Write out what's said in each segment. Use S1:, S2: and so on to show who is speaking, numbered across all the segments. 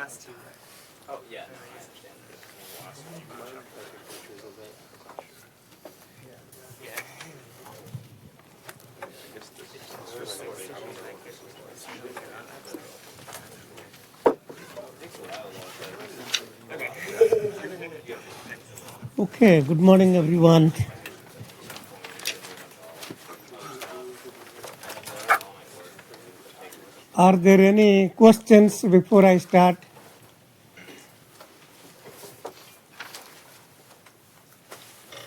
S1: last two, right?
S2: Oh, yeah, no, I understand.
S1: Yeah.
S3: Okay, good morning, everyone. Are there any questions before I start?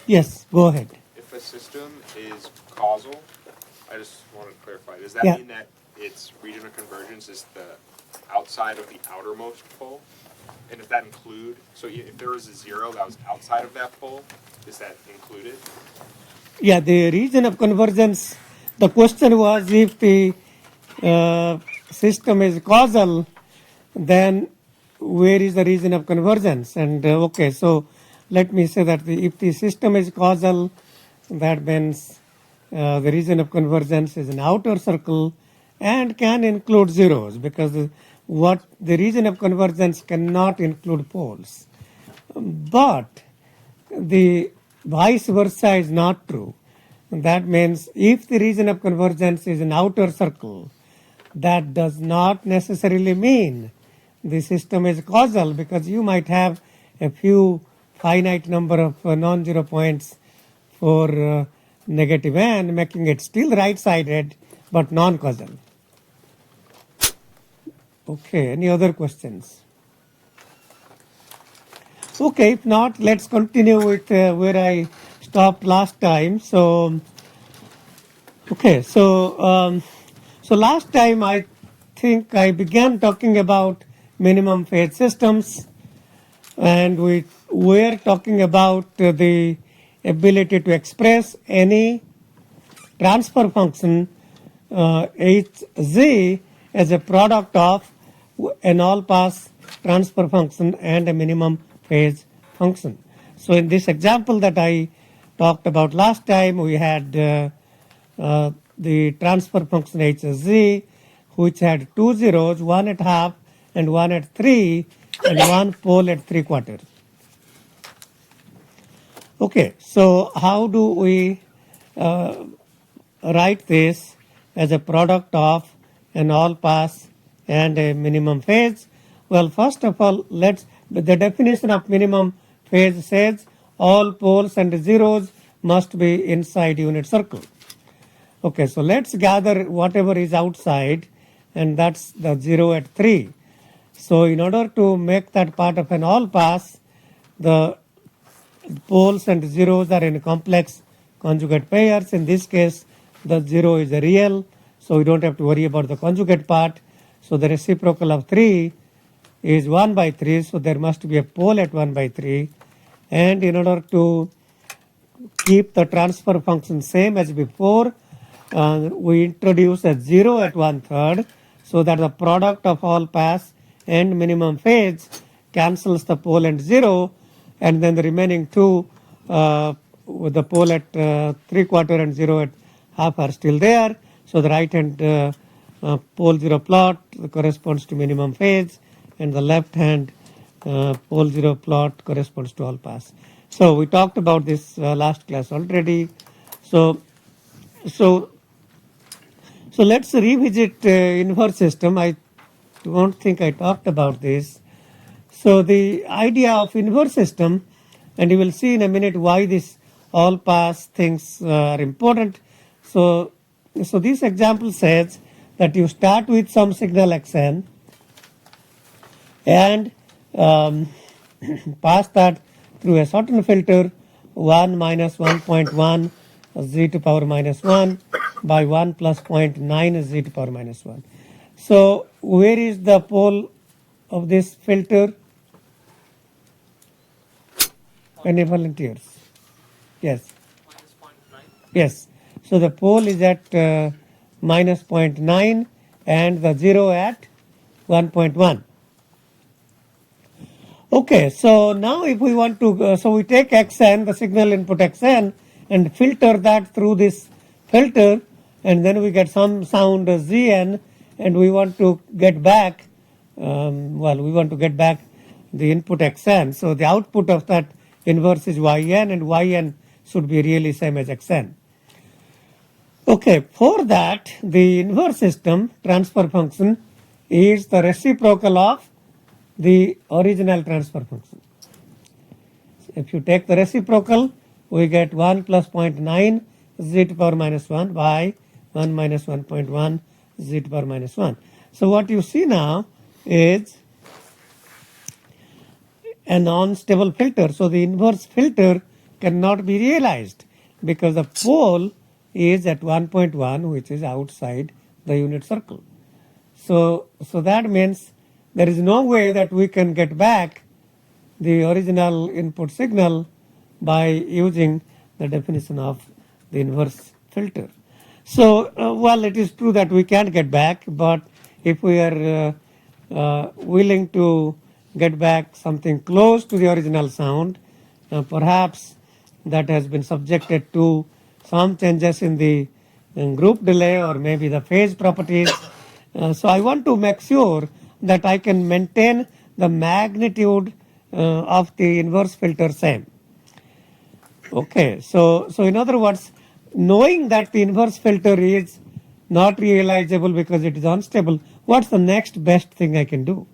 S3: Yes, go ahead.
S4: If a system is causal, I just want to clarify, does that
S3: Yeah.
S4: mean that its region of convergence is the outside of the outermost pole? And if that include, so if there was a zero that was outside of that pole, is that included?
S3: Yeah, the region of convergence, the question was if the system is causal, then where is the region of convergence? And okay, so let me say that if the system is causal, that means the region of convergence is an outer circle and can include zeros because the region of convergence cannot include poles. But the vice versa is not true. That means if the region of convergence is an outer circle, that does not necessarily mean the system is causal because you might have a few finite number of non-zero points for negative n, making it still right-sided but non-causal. Okay, any other questions? Okay, if not, let's continue with where I stopped last time. So last time I think I began talking about minimum phase systems, and we were talking about the ability to express any transfer function Hz as a product of an all-pass transfer function and a minimum phase function. So in this example that I talked about last time, we had the transfer function Hz, which had two zeros, one at half and one at 3, and one pole at 3/4. Okay, so how do we write this as a product of an all-pass and a minimum phase? Well, first of all, the definition of minimum phase says all poles and zeros must be inside unit circle. Okay, so let's gather whatever is outside, and that's the 0 at 3. So in order to make that part of an all-pass, the poles and zeros are in complex conjugate pairs. In this case, the 0 is a real, so we don't have to worry about the conjugate part. So the reciprocal of 3 is 1/3, so there must be a pole at 1/3. And in order to keep the transfer function same as before, we introduce a 0 at 1/3, so that the product of all pass and minimum phase cancels the pole and 0, and then the remaining two with the pole at 3/4 and 0 at half are still there. So the right hand pole 0 plot corresponds to minimum phase, and the left hand pole 0 plot corresponds to all pass. So we talked about this last class already. So let's revisit inverse system. I don't think I talked about this. So the idea of inverse system, and you will see in a minute why this all pass things are important. So this example says that you start with some signal xn and pass that through a certain filter 1 minus 1.1 z to power minus 1 by 1 plus 0.9 z to power minus 1. So where is the pole of this filter? Any volunteers? Yes.
S1: Minus 0.9.
S3: Yes. So the pole is at minus 0.9 and the 0 at 1.1. Okay, so now if we want to, so we take xn, the signal input xn, and filter that through this filter, and then we get some sound zn, and we want to get back well, we want to get back the input xn. So the output of that inverse is yn, and yn should be really same as xn. Okay, for that, the inverse system transfer function is the reciprocal of the original transfer function. If you take the reciprocal, we get 1 plus 0.9 z to power minus 1 by 1 minus 1.1 z to power minus 1. So what you see now is a non-stable filter. So the inverse filter cannot be realized because the pole is at 1.1, which is outside the unit circle. So that means there is no way that we can get back the original input signal by using the definition of the inverse filter. So, well, it is true that we can't get back, but if we are willing to get back something close to the original sound, perhaps that has been subjected to some changes in the group delay or maybe the phase properties. So I want to make sure that I can maintain the magnitude of the inverse filter same. Okay, so in other words, knowing that the inverse filter is not realizable because it is unstable, what's the next best thing I can do?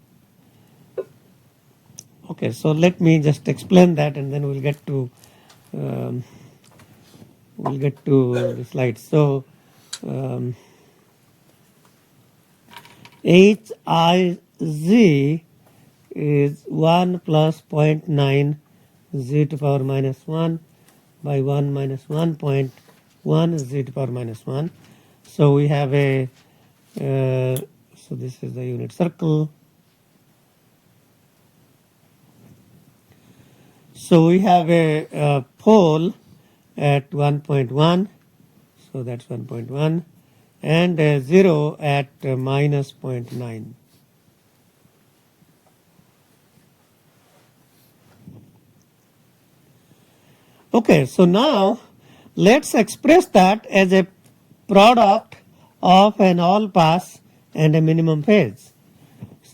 S3: Okay, so let me just explain that, and then we'll get to the slides. So HIZ is 1 plus 0.9 z to power minus 1 by 1 minus 1.1 z to power minus 1. So we have a, so this is the unit circle. So we have a pole at 1.1, so that's 1.1, and a 0 at minus 0.9. Okay, so now let's express that as a product of an all pass and a minimum phase.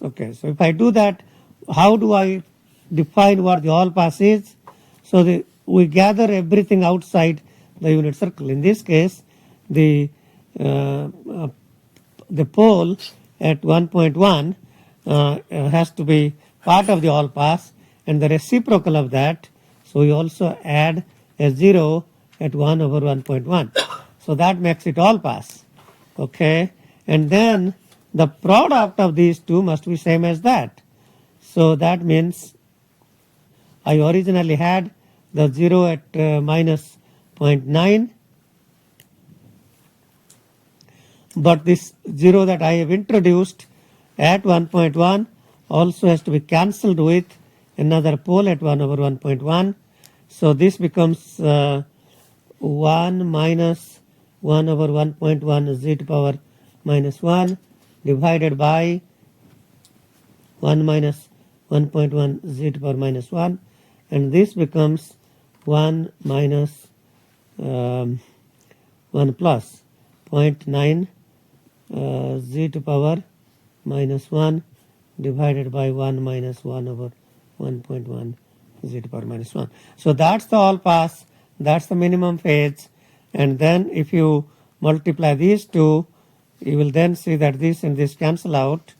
S3: Okay, so if I do that, how do I define what the all pass is? So we gather everything outside the unit circle. In this case, the pole at 1.1 has to be part of the all pass, and the reciprocal of that. So we also add a 0 at 1 over 1.1. So that makes it all pass. Okay. And then the product of these two must be same as that. So that means I originally had the 0 at minus 0.9. But this 0 that I have introduced at 1.1 also has to be cancelled with another pole at 1 over 1.1. So this becomes 1 minus 1 over 1.1 z to power minus 1 divided by 1 minus 1.1 z to power minus 1, and this becomes 1 minus 1 plus 0.9 z to power minus 1 divided by 1 minus 1 over 1.1 z to power minus 1. So that's the all pass, that's the minimum phase, and then if you multiply these two, you will then see that this and this cancel out,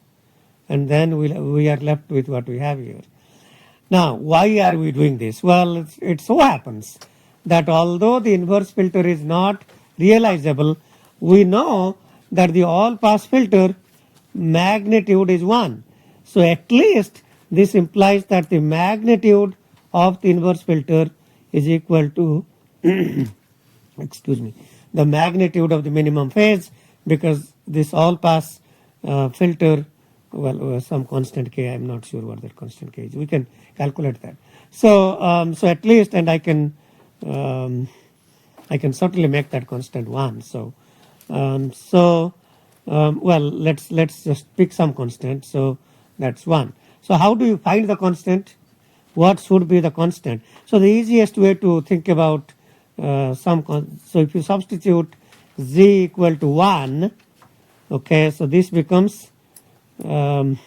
S3: and then we are left with what we have here. Now, why are we doing this? Well, it so happens that although the inverse filter is not realizable, we know that the all pass filter magnitude is 1. So at least this implies that the magnitude of the inverse filter is equal to excuse me, the magnitude of the minimum phase, because this all pass filter, well, some constant k, I'm not sure what that constant k is. We can calculate that. So so at least, and I can certainly make that constant 1. So well, let's just pick some constant. So that's 1. So how do you find the constant? What should be the constant? So the easiest way to think about so if you substitute z equal to 1, okay, so this becomes 1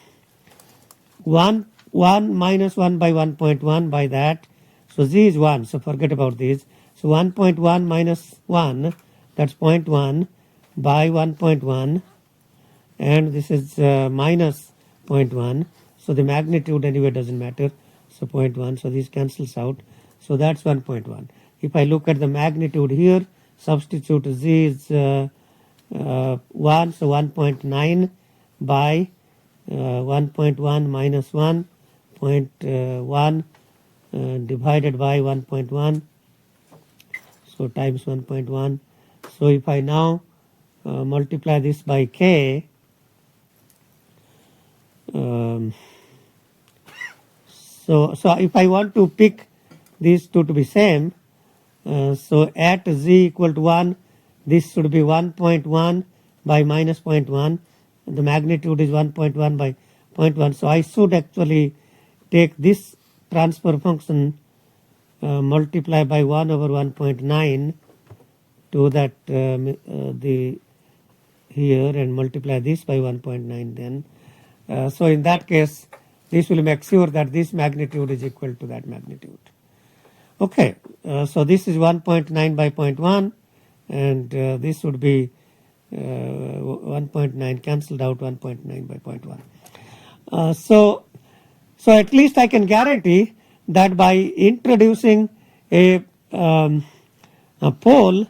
S3: 1 minus 1 by 1.1 by that. So z is 1, so forget about this. So 1.1 minus 1, that's 0.1 by 1.1, and this is minus 0.1. So the magnitude anyway doesn't matter. So 0.1, so this cancels out. So that's 1.1. If I look at the magnitude here, substitute z is 1, so 1.9 by 1.1 minus 1.1 divided by 1.1, so times 1.1. So if I now multiply this by k, so if I want to pick these two to be same, so at z equal to 1, this should be 1.1 by minus 0.1. The magnitude is 1.1 by 0.1. So I should actually take this transfer function, multiply by 1 over 1.9 to that the here, and multiply this by 1.9 then. So in that case, this will make sure that this magnitude is equal to that magnitude. Okay, so this is 1.9 by 0.1, and this would be 1.9 cancelled out, 1.9 by 0.1. So at least I can guarantee that by introducing a pole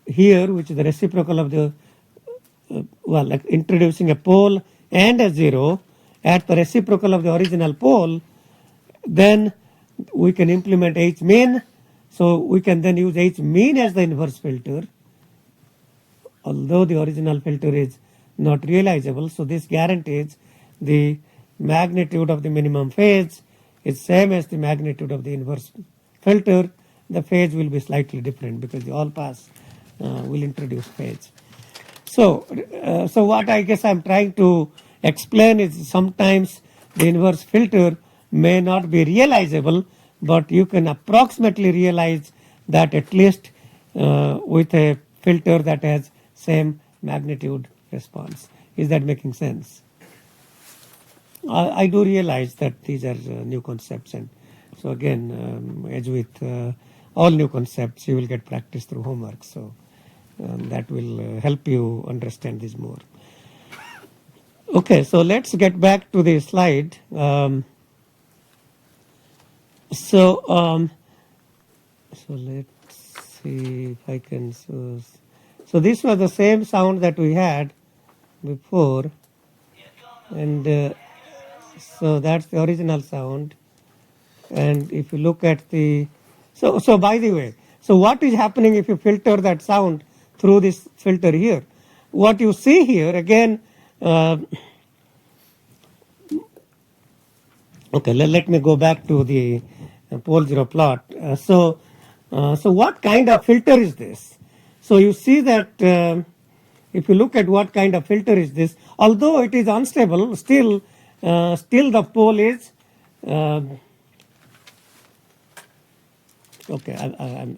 S3: here, which is the reciprocal of the like introducing a pole and a 0 at the reciprocal of the original pole, then we can implement H mean. So we can then use H mean as the inverse filter, although the original filter is not realizable. So this guarantees the magnitude of the minimum phase is same as the magnitude of the inverse filter. The phase will be slightly different because the all pass will introduce phase. So what I guess I'm trying to explain is sometimes the inverse filter may not be realizable, but you can approximately realize that at least with a filter that has same magnitude response. Is that making sense? I do realize that these are new concepts, and so again, as with all new concepts, you will get practice through homework. So that will help you understand this more. Okay, so let's get back to the slide. So let's see if I can. So this was the same sound that we had before, and so that's the original sound. And if you look at the, so by the way, so what is happening if you filter that sound through this filter here? What you see here again. Okay, let me go back to the pole zero plot. So what kind of filter is this? So you see that if you look at what kind of filter is this, although it is unstable, still the pole is okay.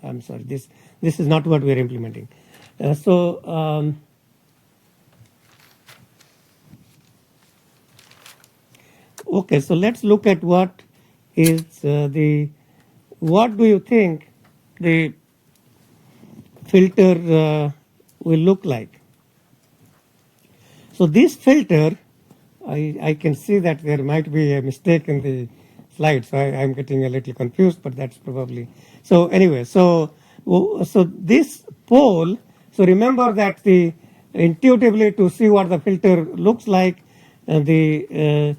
S3: I'm sorry. This is not what we are implementing. Okay, so let's look at what is what do you think the filter will look like? So this filter, I can see that there might be a mistake in the slide, so I'm getting a little confused, but that's probably, so anyway, so this pole, so remember that the intuitively to see what the filter looks like, the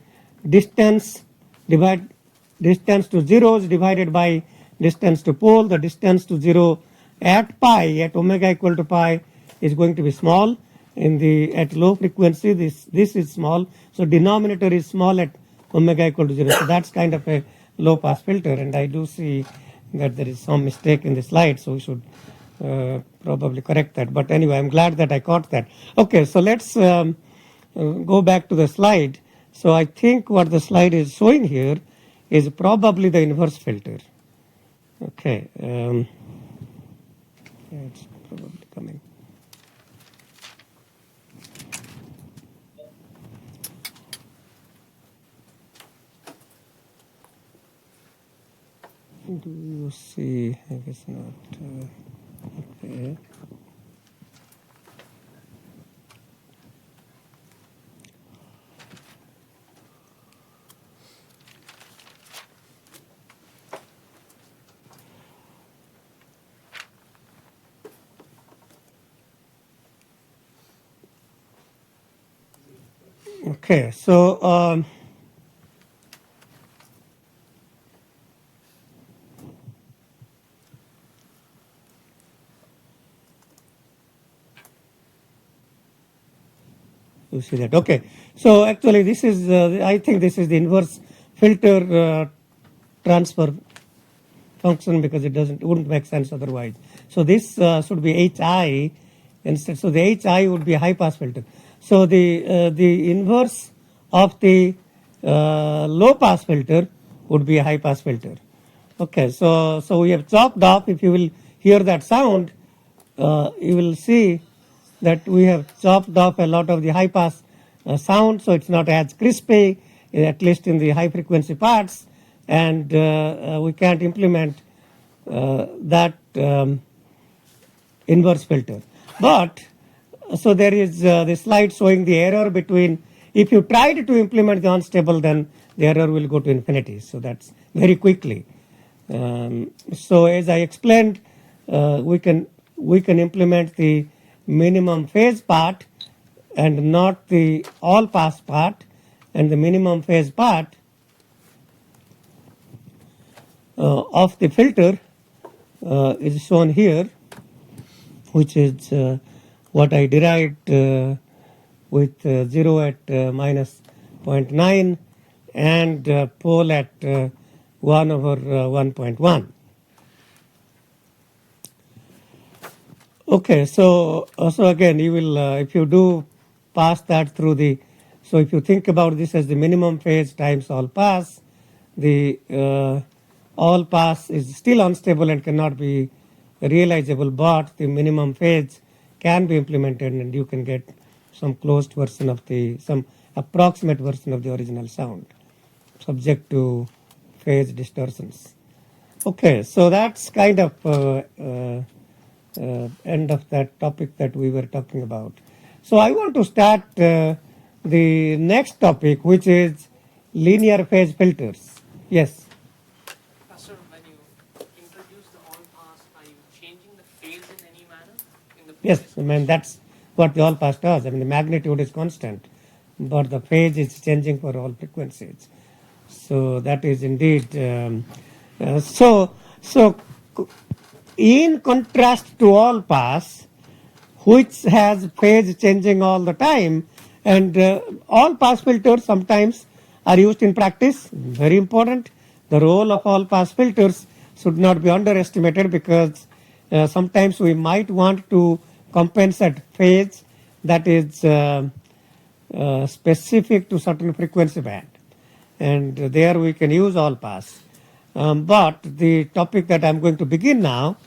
S3: distance to 0 is divided by distance to pole. The distance to 0 at pi, at omega equal to pi, is going to be small. At low frequency, this is small. So denominator is small at omega equal to 0. So that's kind of a low pass filter, and I do see that there is some mistake in the slide, so we should probably correct that. But anyway, I'm glad that I caught that. Okay, so let's go back to the slide. So I think what the slide is showing here is probably the inverse filter. Okay, it's probably coming. Do you see? I guess not. Okay. Okay, so you see that. Okay, so actually this is I think this is the inverse filter transfer function because it wouldn't make sense otherwise. So this should be HI instead. So the HI would be a high pass filter. So the inverse of the low pass filter would be a high pass filter. Okay, so we have chopped off. If you will hear that sound, you will see that we have chopped off a lot of the high pass sound, so it's not as crispy, at least in the high frequency parts, and we can't implement that inverse filter. But so there is the slide showing the error between, if you tried to implement the unstable, then the error will go to infinity. So that's very quickly. So as I explained, we can implement the minimum phase part and not the all pass part, and the minimum phase part of the filter is shown here, which is what I derived with 0 at minus 0.9 and pole at 1 over 1.1. Okay, so again, you will if you do pass that through the, so if you think about this as the minimum phase times all pass, the all pass is still unstable and cannot be realizable, but the minimum phase can be implemented and you can get some closed version of some approximate version of the original sound, subject to phase distortions. Okay, so that's kind of end of that topic that we were talking about. So I want to start the next topic, which is linear phase filters. Yes.
S2: Pastor, when you introduce the all pass, are you changing the phase in any manner?
S3: Yes, I mean that's what the all pass does. I mean the magnitude is constant, but the phase is changing for all frequencies. So that is indeed so in contrast to all pass, which has phase changing all the time, and all pass filters sometimes are used in practice. Very important. The role of all pass filters should not be underestimated because sometimes we might want to compensate phase that is specific to certain frequency band, and there we can use all pass. But the topic that I'm going to begin now,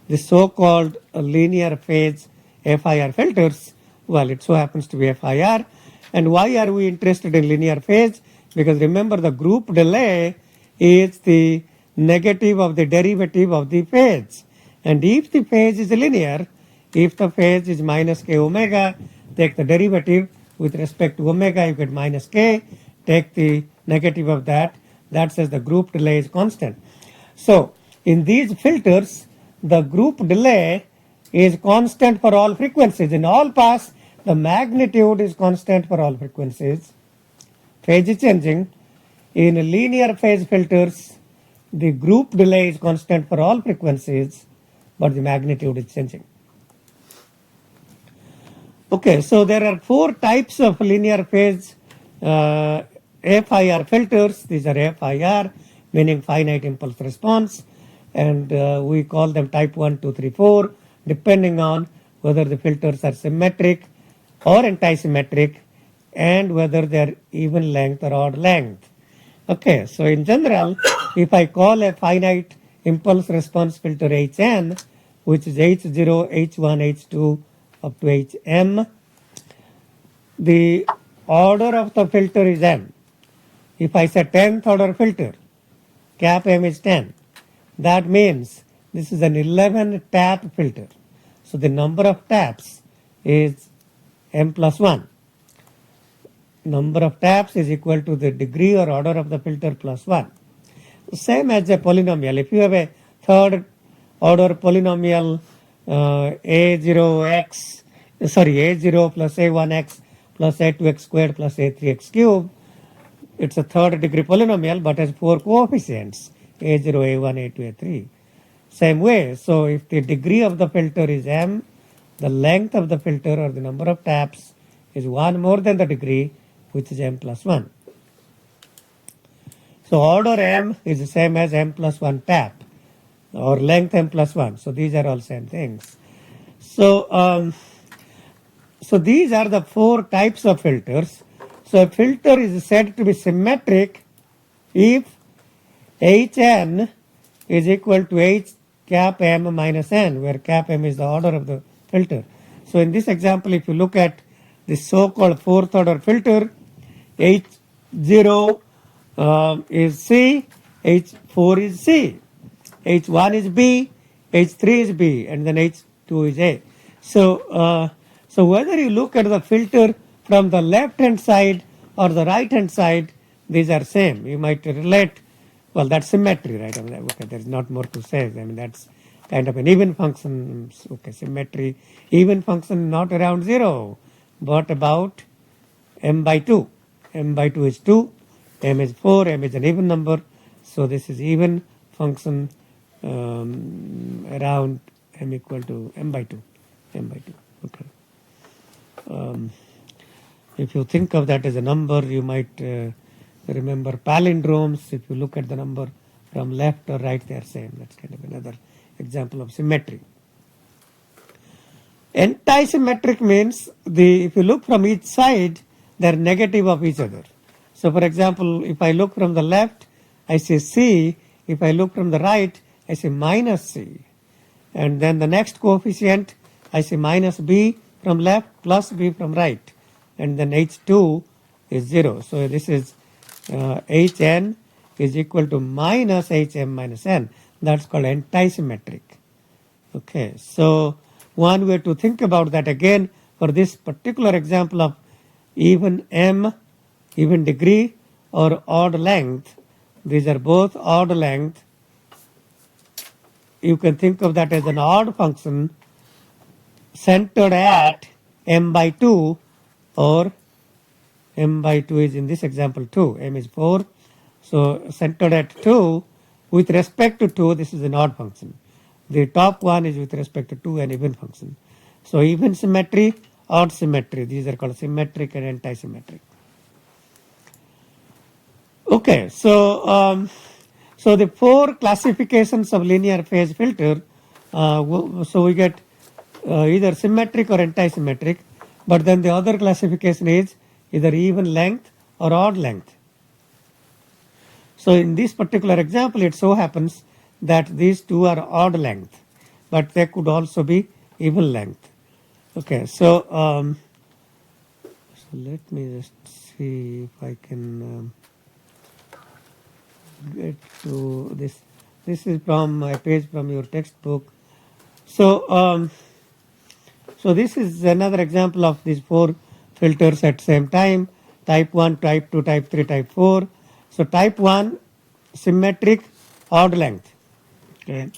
S3: the so-called linear phase FIR filters, well, it so happens to be FIR. And why are we interested in linear phase? Because remember, the group delay is the negative of the derivative of the phase. And if the phase is linear, if the phase is minus k omega, take the derivative with respect to omega, you get minus k, take the negative of that, that says the group delay is constant. So in these filters, the group delay is constant for all frequencies. In all pass, the magnitude is constant for all frequencies. Phase is changing. In linear phase filters, the group delay is constant for all frequencies, but the magnitude is changing. Okay, so there are 4 types of linear phase FIR filters. These are FIR, meaning finite impulse response, and we call them type 1, 2, 3, 4, depending on whether the filters are symmetric or antisymmetric and whether they are even length or odd length. Okay, so in general, if I call a finite impulse response filter Hn, which is H0, H1, H2 up to Hm, the order of the filter is M. If I say 10th order filter, cap M is 10, that means this is an 11 tap filter. So the number of taps is m plus 1. Number of taps is equal to the degree or order of the filter plus 1. Same as a polynomial. If you have a third order polynomial a0 plus a1x plus a2x squared plus a3x cubed, it's a third degree polynomial but has 4 coefficients a0, a1, a2, a3. Same way, so if the degree of the filter is m, the length of the filter or the number of taps is 1 more than the degree, which is m plus 1. So order m is the same as m plus 1 tap or length m plus 1. So these are all same things. So, so these are the 4 types of filters. So a filter is said to be symmetric if Hn is equal to H cap m minus n, where cap m is the order of the filter. So in this example, if you look at the so-called 4th order filter, H0 is C, H4 is C, H1 is B, H3 is B, and then H2 is A. So, so whether you look at the filter from the left hand side or the right hand side, these are same. You might relate, well, that's symmetry, right? I mean, okay, there's not more to say. I mean, that's kind of an even function. Okay, symmetry, even function not around 0, but about m by 2. M by 2 is 2, m is 4, m is an even number. So this is even function around m equal to m by 2. M by 2. Okay. If you think of that as a number, you might remember palindromes. If you look at the number from left or right, they are same. That's kind of another example of symmetry. Antisymmetric means if you look from each side, they are negative of each other. So for example, if I look from the left, I say C. If I look from the right, I say minus C. And then the next coefficient, I say minus B from left plus B from right. And then H2 is 0. So this is Hn is equal to minus Hm minus n. That's called antisymmetric. Okay, so one way to think about that again, for this particular example of even m, even degree or odd length, these are both odd length. You can think of that as an odd function centered at m by 2, or m by 2 is in this example 2, m is 4. So centered at 2, with respect to 2, this is an odd function. The top one is with respect to 2, an even function. So even symmetry, odd symmetry, these are called symmetric and antisymmetric. Okay, so so the 4 classifications of linear phase filter, so we get either symmetric or antisymmetric, but then the other classification is either even length or odd length. So in this particular example, it so happens that these two are odd length, but they could also be even length. Okay, so so let me just see if I can get to this. This is from a page from your textbook. So so this is another example of these 4 filters at same time: type 1, type 2, type 3, type 4. So type 1, symmetric, odd length. Okay.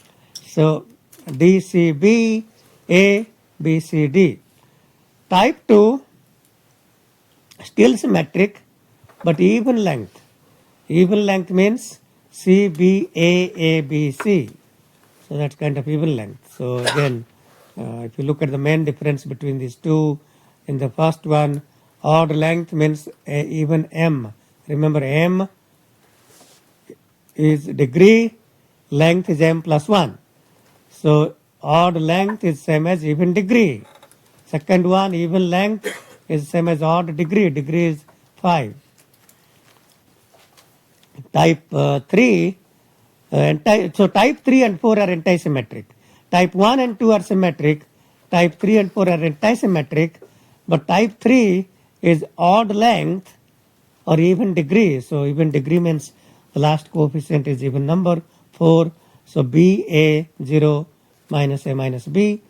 S3: So DCB, A, B, C, D. Type 2, still symmetric, but even length. Even length means C, B, A, B, C. So that's kind of even length. So again, if you look at the main difference between these two, in the first one, odd length means even m. Remember, m is degree, length is m plus 1. So odd length is same as even degree. Second one, even length is same as odd degree. Degree is 5. Type 3, so type 3 and 4 are antisymmetric. Type 1 and 2 are symmetric. Type 3 and 4 are antisymmetric. But type 3 is odd length or even degree. So even degree means the last coefficient is even number 4. So B A 0 minus A minus B.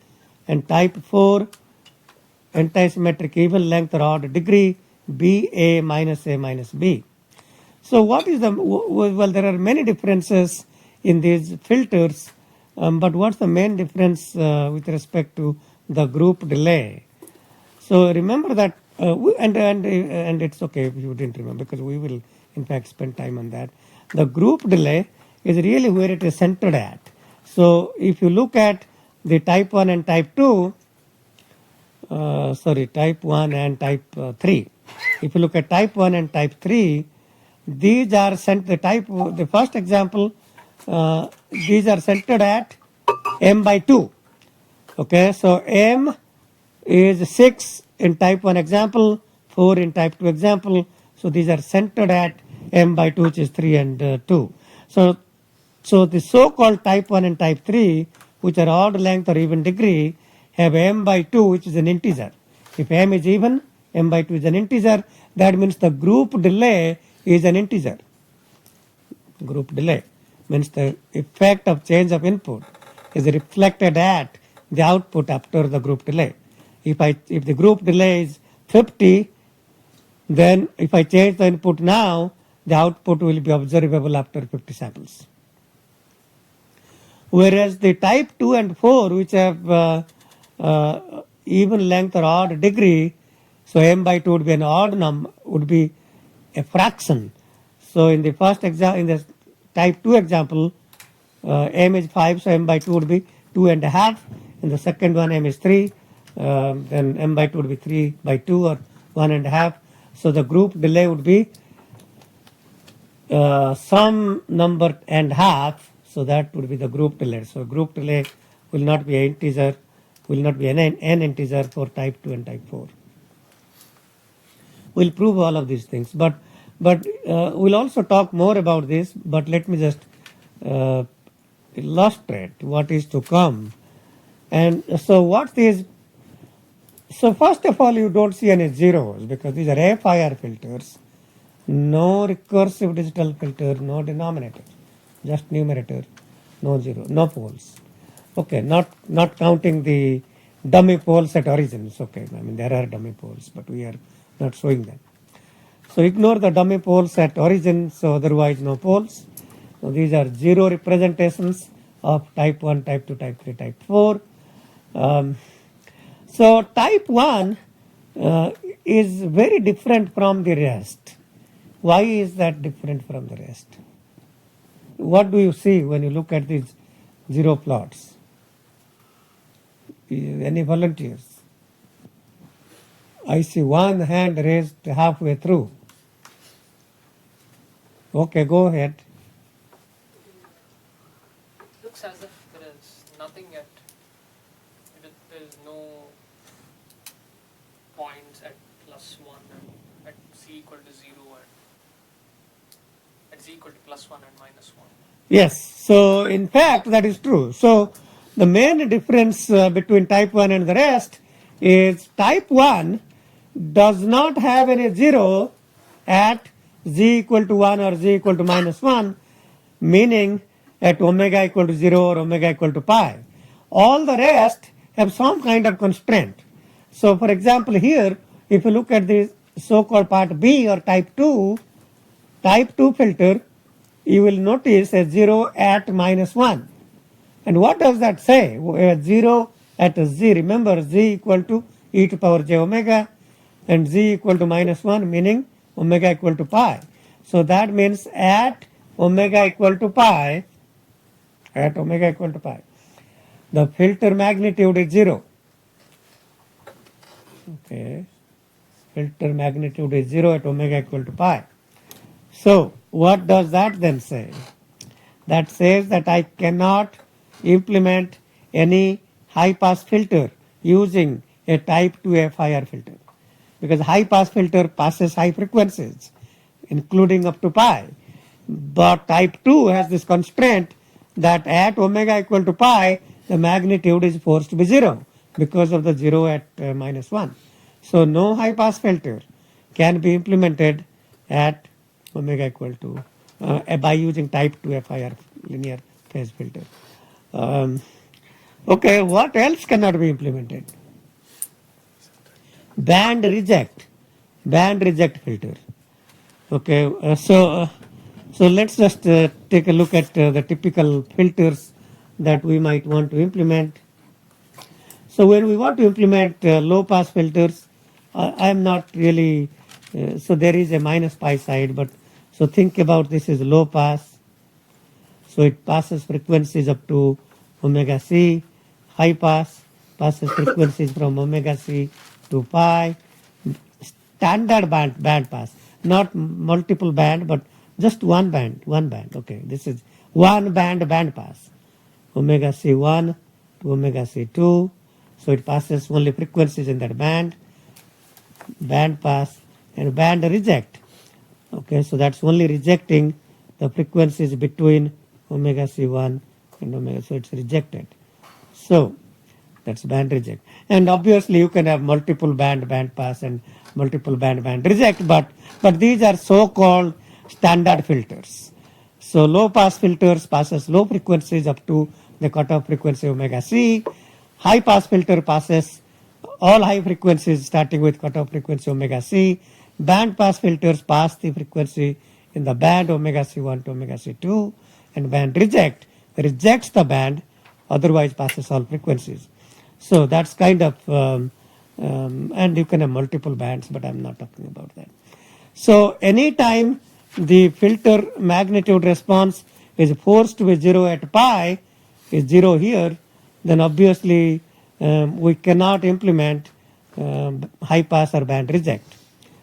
S3: And type 4 antisymmetric even length or odd degree B A minus A minus B. So what is the, well, there are many differences in these filters, but what's the main difference with respect to the group delay? So remember that, and it's okay if you didn't remember, because we will in fact spend time on that. The group delay is really where it is centered at. So if you look at the type 1 and type 2, type 1 and type 3. If you look at type 1 and type 3, these are the first example, these are centered at m by 2. Okay, so m is 6 in type 1 example, 4 in type 2 example. So these are centered at m by 2, which is 3 and 2. So the so-called type 1 and type 3, which are odd length or even degree, have m by 2, which is an integer. If m is even, m by 2 is an integer. That means the group delay is an integer. Group delay means the effect of change of input is reflected at the output after the group delay. If the group delay is 50, then if I change the input now, the output will be observable after 50 samples. Whereas the type 2 and 4, which have even length or odd degree, so m by 2 would be an odd number, would be a fraction. So in the first example, in the type 2 example, m is 5, so m by 2 would be 2.5. In the second one, m is 3, then m by 2 would be 3 by 2 or 1.5. So the group delay would be some number and half. So that would be the group delay. So group delay will not be an integer, will not be an integer for type 2 and type 4. We'll prove all of these things, but we'll also talk more about this, but let me just illustrate what is to come. And so so first of all, you don't see any zeros because these are FIR filters, no recursive digital filter, no denominator, just numerator, no zero, no poles. Okay, not counting the dummy poles at origins. Okay, I mean there are dummy poles, but we are not showing them. So ignore the dummy poles at origin, so otherwise no poles. So these are zero representations of type 1, type 2, type 3, type 4. So type 1 is very different from the rest. Why is that different from the rest? What do you see when you look at these zero plots? Any volunteers? I see one hand raised halfway through. Okay, go ahead.
S2: It looks as if there is nothing at, there is no points at +1 and at z equal to 0 and at z equal to +1 and -1.
S3: Yes, so in fact that is true. So the main difference between type 1 and the rest is type 1 does not have any 0 at z equal to 1 or z equal to -1, meaning at omega equal to 0 or omega equal to pi. All the rest have some kind of constraint. So for example here, if you look at the so-called part B or type 2 filter, you will notice a 0 at -1. And what does that say? 0 at z, remember z equal to e to power j omega and z equal to -1, meaning omega equal to pi. So that means at omega equal to pi, the filter magnitude is 0. Okay, filter magnitude is 0 at omega equal to pi. So what does that then say? That says that I cannot implement any high pass filter using a type 2 FIR filter, because high pass filter passes high frequencies including up to pi, but type 2 has this constraint that at omega equal to pi the magnitude is forced to be 0 because of the 0 at -1. So no high pass filter can be implemented at omega equal to by using type 2 FIR linear phase filter. Okay, what else cannot be implemented? Band reject filter. Okay, so let's just take a look at the typical filters that we might want to implement. So when we want to implement low pass filters, I am not really, so there is a minus pi side, but so think about this as low pass. So it passes frequencies up to omega c. High pass passes frequencies from omega c to pi. Standard band pass, not multiple band, but just one band. Okay, this is one band pass. Omega c1 to omega c2. So it passes only frequencies in that band pass, and band reject. Okay, so that's only rejecting the frequencies between omega c1 and omega, so it's rejected. So that's band reject. And obviously you can have multiple band pass and multiple band reject, but these are so-called standard filters. So low pass filters passes low frequencies up to the cutoff frequency omega c. High pass filter passes all high frequencies starting with cutoff frequency omega c. Band pass filters pass the frequency in the band omega c1 to omega c2, and band reject rejects the band, otherwise passes all frequencies. So that's kind of, and you can have multiple bands, but I'm not talking about that. So anytime the filter magnitude response is forced to be 0 at pi, is 0 here, then obviously we cannot implement high pass or band reject.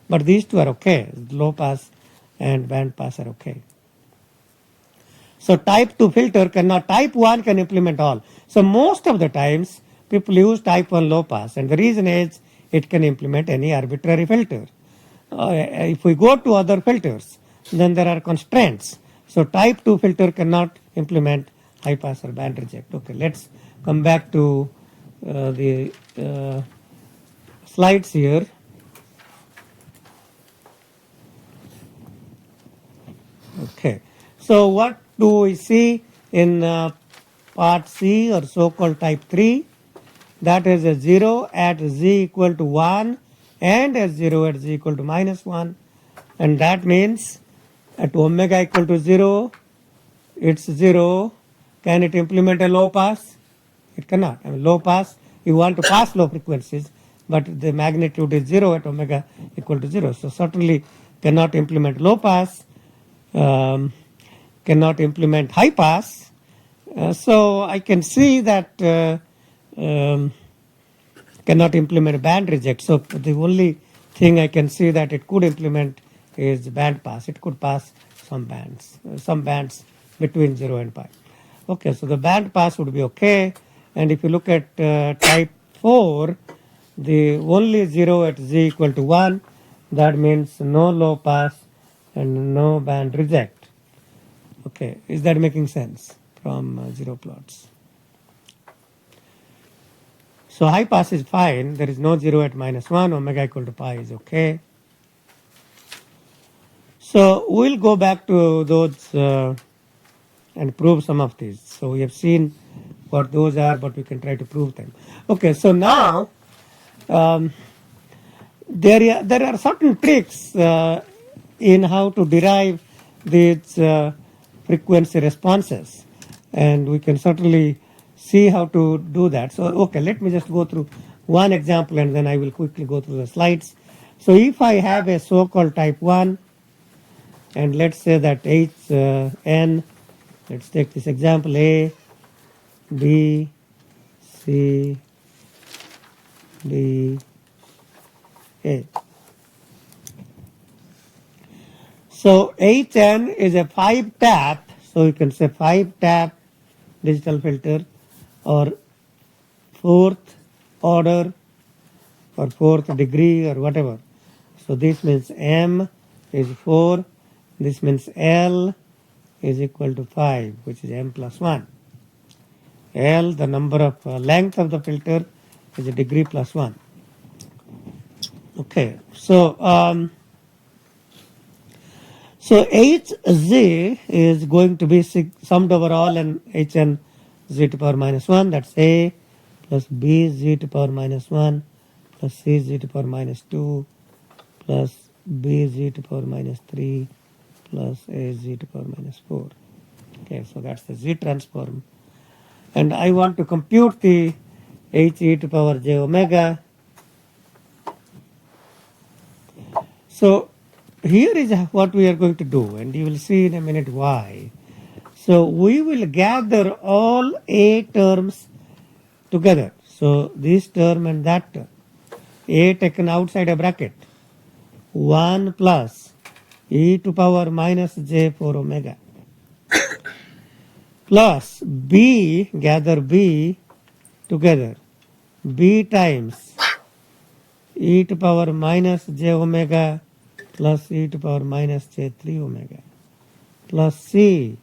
S3: But these two are okay. Low pass and band pass are okay. So type 2 filter cannot, type 1 can implement all. So most of the times people use type 1 low pass, and the reason is it can implement any arbitrary filter. If we go to other filters, then there are constraints. So type 2 filter cannot implement high pass or band reject. Okay, let's come back to the slides here. Okay, so what do we see in part C, or so-called type 3? That is a 0 at z equal to 1 and a 0 at z equal to minus 1. And that means at omega equal to 0, it's 0. Can it implement a low pass? It cannot. I mean, low pass, you want to pass low frequencies, but the magnitude is 0 at omega equal to 0. So certainly cannot implement low pass, cannot implement high pass. So I can see that cannot implement band reject. So the only thing I can see that it could implement is band pass. It could pass some bands between 0 and pi. Okay, so the band pass would be okay. And if you look at type 4, the only 0 at z equal to 1, that means no low pass and no band reject. Okay, is that making sense from 0 plots? So high pass is fine. There is no 0 at minus 1. Omega equal to pi is okay. So we'll go back to those and prove some of these. So we have seen what those are, but we can try to prove them. Okay, so now there are certain tricks in how to derive these frequency responses, and we can certainly see how to do that. So okay, let me just go through one example and then I will quickly go through the slides. So if I have a so-called type 1, and let's say that H n, let's take this example, A, B, C, D, A. So Hn is a 5-tap, so you can say 5-tap digital filter, or 4th order or 4th degree or whatever. So this means M is 4, this means L is equal to 5, which is M plus 1. L, the number of length of the filter, is a degree plus 1. Okay, so So Hz is going to be summed over all and Hn z to power minus 1. That's A plus B z to power minus 1 plus C z to power minus 2 plus B z to power minus 3 plus A z to power minus 4. Okay, so that's the Z transform. And I want to compute the H e to power j omega. So here is what we are going to do, and you will see in a minute why. So we will gather all A terms together. So this term and that term. A taken outside a bracket. 1 plus e to power minus j 4 omega. Plus B, gather B together. B times e to power minus j omega plus e to power minus j 3 omega plus C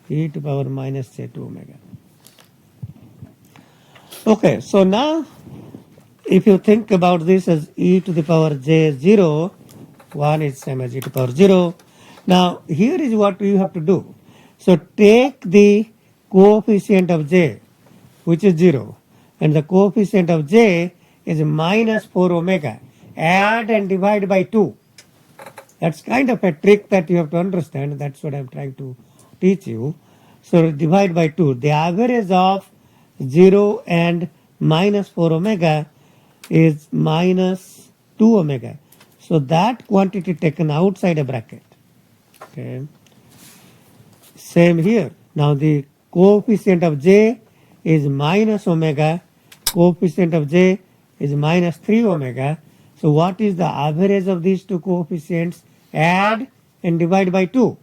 S3: e to power minus j 2 omega. Okay, so now if you think about this as e to the power j 0, 1 is same as e to power 0. Now here is what you have to do. So take the coefficient of j, which is 0, and the coefficient of j is minus 4 omega. Add and divide by 2. That's kind of a trick that you have to understand. That's what I'm trying to teach you. So divide by 2. The average of 0 and minus 4 omega is minus 2 omega. So that quantity taken outside a bracket. Okay. Same here. Now the coefficient of j is minus omega. Coefficient of j is minus 3 omega. So what is the average of these two coefficients? Add and divide by 2.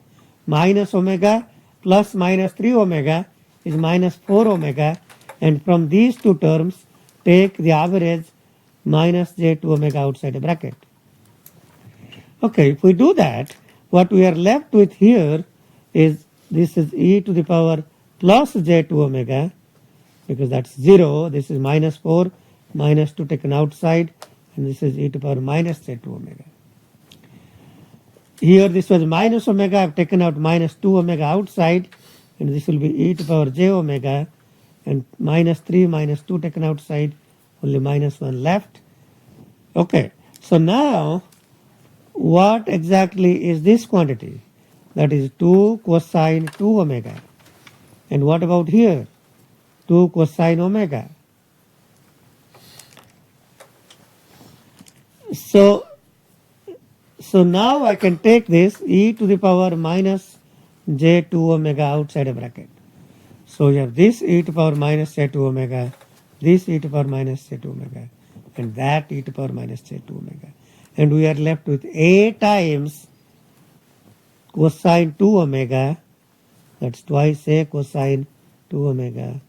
S3: Minus omega plus minus 3 omega is minus 4 omega. And from these two terms, take the average minus j 2 omega outside the bracket. Okay, if we do that, what we are left with here is this is e to the power plus j 2 omega, because that's 0. This is minus 4, minus 2 taken outside, and this is e to power minus j 2 omega. Here this was minus omega, I've taken out minus 2 omega outside, and this will be e to power j omega, and minus 3 minus 2 taken outside, only minus 1 left. Okay, so now what exactly is this quantity? That is 2 cosine 2 omega. And what about here? 2 cosine omega. So now I can take this e to the power minus j 2 omega outside a bracket. So you have this e to power minus j 2 omega, this e to power minus j 2 omega, and that e to power minus j 2 omega. And we are left with a times cosine 2 omega, that's twice a cosine 2 omega,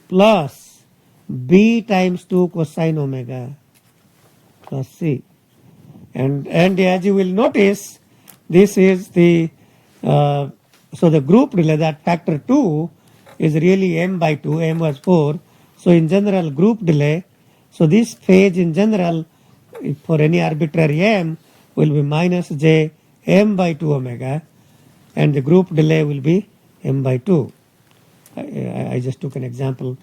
S3: plus b times 2 cosine omega plus c. And as you will notice, this is the, so the group delay, that factor 2 is really m by 2, m was 4. So in general group delay, so this phase in general for any arbitrary m will be minus j m by 2 omega, and the group delay will be m by 2. I just took an example,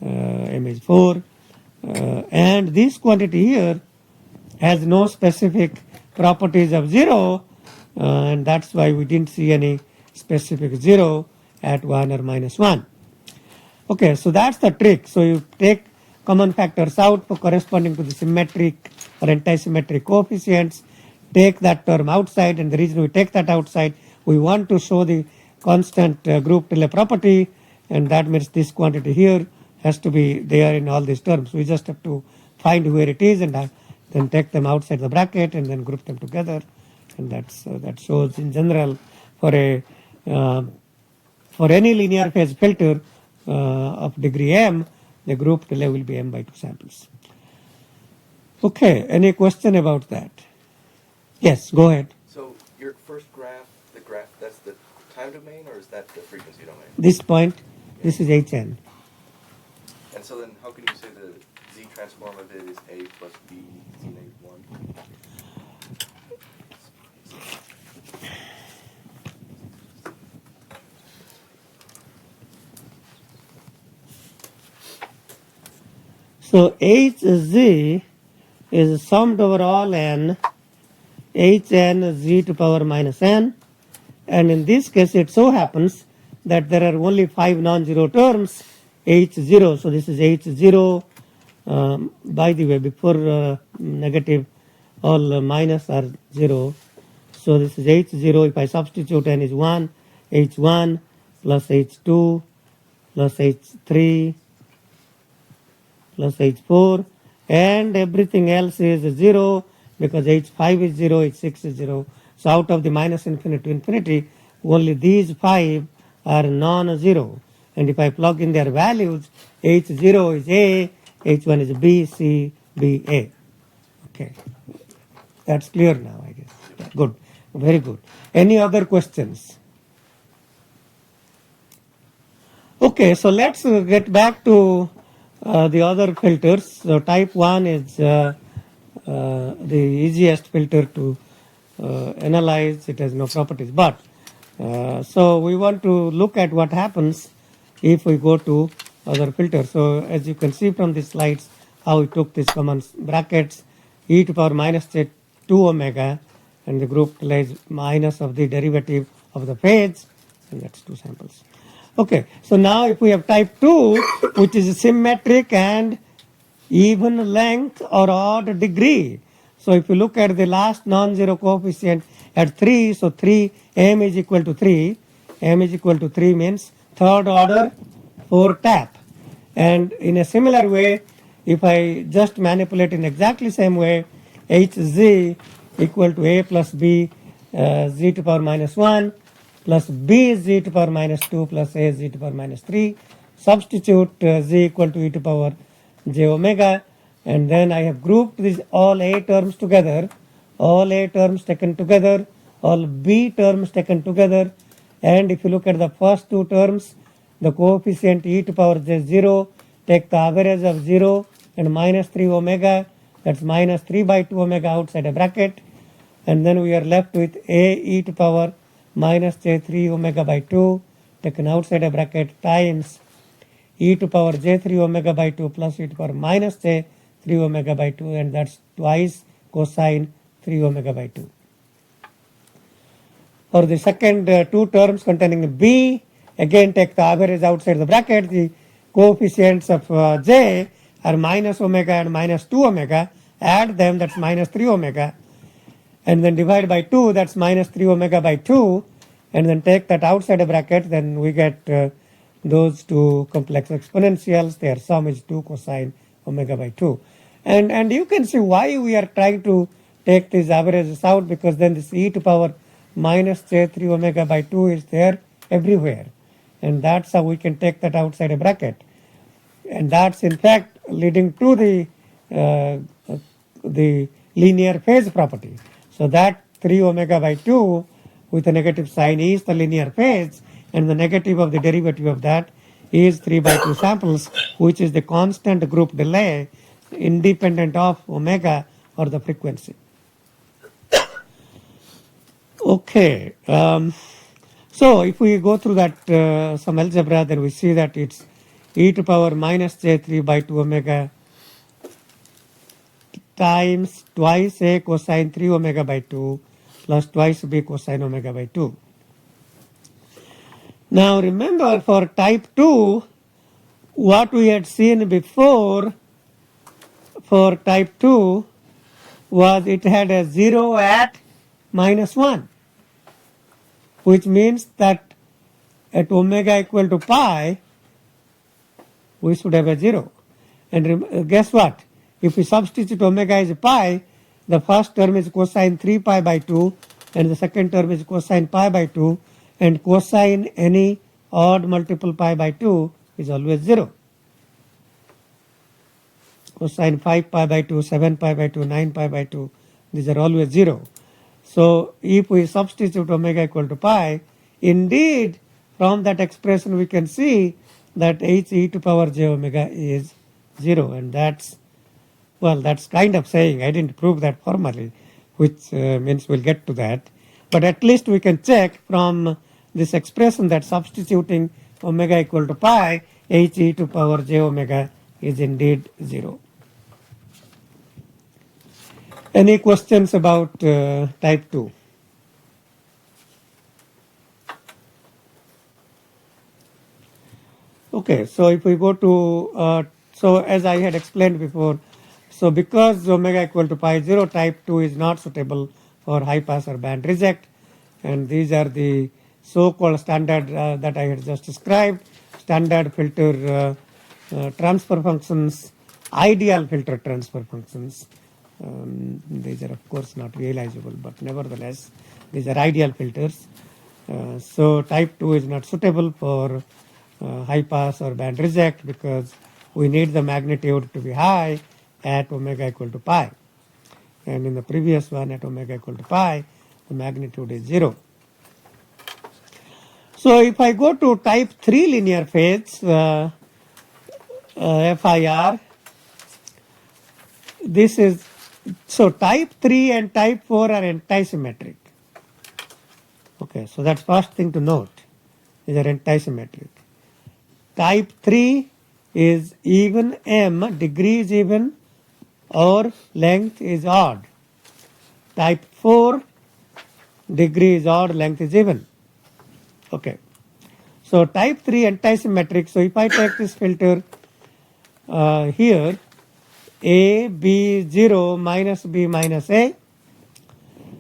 S3: m is 4, and this quantity here has no specific properties of 0, and that's why we didn't see any specific 0 at 1 or minus 1. Okay, so that's the trick. So you take common factors out for corresponding to the symmetric or antisymmetric coefficients, take that term outside, and the reason we take that outside, we want to show the constant group delay property, and that means this quantity here has to be there in all these terms. We just have to find where it is and then take them outside the bracket and then group them together, and that shows in general for a for any linear phase filter of degree m, the group delay will be m by 2 samples. Okay, any question about that? Yes, go ahead.
S1: So your first graph, the graph, that's the time domain, or is that the frequency domain?
S3: This point, this is Hn.
S1: And so then how can you say the z transform of it is a plus b z negative 1?
S3: So Hz is summed over all n, Hn z to power minus n, and in this case it so happens that there are only 5 non-zero terms, H0, so this is H0, by the way before negative all minus are 0, so this is H0, if I substitute n is 1, H1 plus H2 plus H3 plus H4, and everything else is 0 because H5 is 0, H6 is 0. So out of the minus infinity to infinity, only these 5 are non-zero. And if I plug in their values, H0 is A, H1 is B, C, B, A. Okay, that's clear now, I guess. Good, very good. Any other questions? Okay, so let's get back to the other filters. So type 1 is the easiest filter to analyze. It has no properties. But so we want to look at what happens if we go to other filters. So as you can see from the slides, how we took these common brackets, e to power minus j 2 omega, and the group lies minus of the derivative of the phase, and that's 2 samples. Okay, so now if we have type 2, which is symmetric and even length or odd degree. So if you look at the last non-zero coefficient at 3, so 3, m is equal to 3. M is equal to 3 means third order 4 tap. And in a similar way, if I just manipulate in exactly same way, Hz equal to a plus b z to power minus 1 plus b z to power minus 2 plus a z to power minus 3. Substitute z equal to e to power j omega, and then I have grouped these all a terms together, all a terms taken together, all b terms taken together, and if you look at the first 2 terms, the coefficient e to power j 0, take the average of 0 and minus 3 omega, that's minus 3 by 2 omega outside a bracket, and then we are left with a e to power minus j 3 omega by 2 taken outside a bracket times e to power j 3 omega by 2 plus e to power minus j 3 omega by 2, and that's twice cosine 3 omega by 2. For the second 2 terms containing b, again take the average outside the bracket. The coefficients of j are minus omega and minus 2 omega. Add them, that's minus 3 omega. And then divide by 2, that's minus 3 omega by 2. And then take that outside a bracket, then we get those 2 complex exponentials. Their sum is 2 cosine omega by 2. And you can see why we are trying to take these averages out, because then this e to power minus j 3 omega by 2 is there everywhere. And that's how we can take that outside a bracket. And that's in fact leading to the linear phase property. So that 3 omega by 2 with a negative sign is the linear phase, and the negative of the derivative of that is 3 by 2 samples, which is the constant group delay independent of omega or the frequency. Okay, so if we go through that some algebra, then we see that it's e to power minus j 3 by 2 omega times twice a cosine 3 omega by 2 plus twice b cosine omega by 2. Now remember, for type 2, what we had seen before for type 2 was it had a 0 at minus 1, which means that at omega equal to pi, we should have a 0. And guess what? If we substitute omega as pi, the first term is cosine 3 pi by 2, and the second term is cosine pi by 2, and cosine any odd multiple pi by 2 is always 0. Cosine 5 pi by 2, 7 pi by 2, 9 pi by 2, these are always 0. So if we substitute omega equal to pi, indeed from that expression we can see that h e to power j omega is 0, and that's, well, that's kind of saying, I didn't prove that formally, which means we'll get to that. But at least we can check from this expression that substituting omega equal to pi, h e to power j omega is indeed 0. Any questions about type 2? Okay, so if we go to, so as I had explained before, so because omega equal to pi 0, type 2 is not suitable for high pass or band reject, and these are the so-called standard that I had just described, standard filter transfer functions, ideal filter transfer functions. These are of course not realizable, but nevertheless these are ideal filters. So type 2 is not suitable for high pass or band reject because we need the magnitude to be high at omega equal to pi. And in the previous one at omega equal to pi, the magnitude is 0. So if I go to type 3 linear phase, FIR, this is, so type 3 and type 4 are antisymmetric. Okay, so that's first thing to note. These are antisymmetric. Type 3 is even m, degree is even, or length is odd. Type 4, degree is odd, length is even. Okay. So type 3 antisymmetric. So if I take this filter here, A, B, 0, minus B, minus A.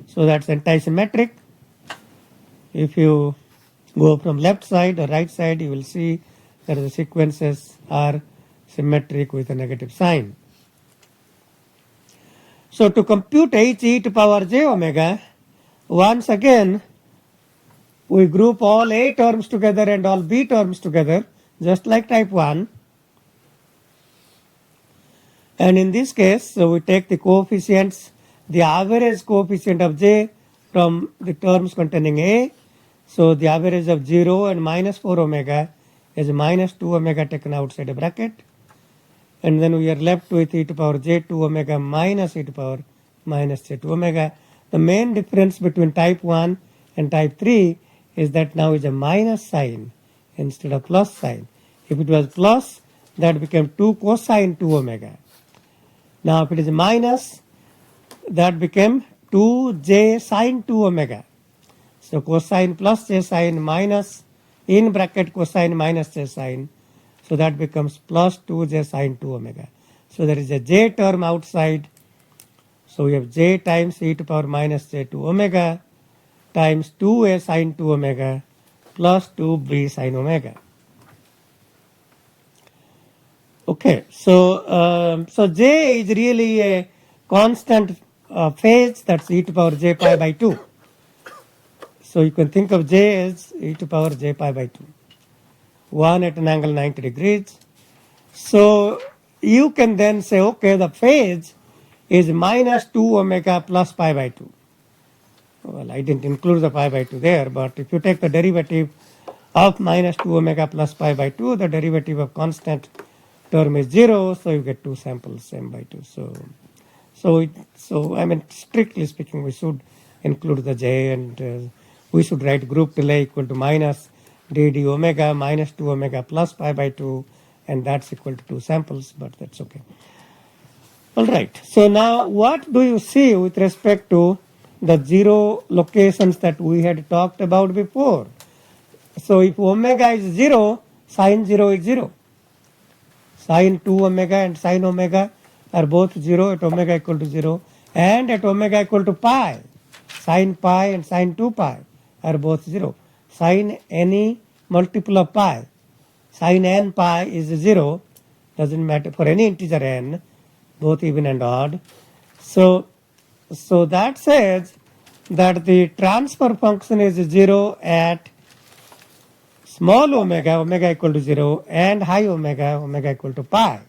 S3: So that's antisymmetric. If you go from left side or right side, you will see that the sequences are symmetric with a negative sign. So to compute h e to power j omega, once again, we group all A terms together and all B terms together, just like type 1. And in this case, so we take the coefficients, the average coefficient of j from the terms containing A. So the average of 0 and minus 4 omega is minus 2 omega taken outside a bracket. And then we are left with e to power j2 omega minus e to power minus j2 omega. The main difference between type 1 and type 3 is that now is a minus sign instead of plus sign. If it was plus, that became 2 cosine 2 omega. Now if it is minus, that became 2j sine 2 omega. So cosine plus j sine minus, in bracket cosine minus j sine. So that becomes plus 2j sine 2 omega. So there is a j term outside. So we have j times e to power minus j2 omega times 2a sine 2 omega plus 2b sine omega. Okay, so so j is really a constant phase, that's e to power j pi by 2. So you can think of j as e to power j pi by 2. 1 at an angle 90 degrees. So you can then say, okay, the phase is minus 2 omega plus pi by 2. Well, I didn't include the pi by 2 there, but if you take the derivative of minus 2 omega plus pi by 2, the derivative of constant term is 0, so you get 2 samples m by 2. So I mean, strictly speaking, we should include the j, and we should write group delay equal to minus dd omega minus 2 omega plus pi by 2, and that's equal to 2 samples, but that's okay. All right, so now what do you see with respect to the 0 locations that we had talked about before? So if omega is 0, sine 0 is 0. Sine 2 omega and sine omega are both 0 at omega equal to 0, and at omega equal to pi, sine pi and sine 2 pi are both 0. Sine any multiple of pi, sine n pi is 0, doesn't matter for any integer n, both even and odd. So that says that the transfer function is 0 at small omega, omega equal to 0, and high omega, omega equal to pi.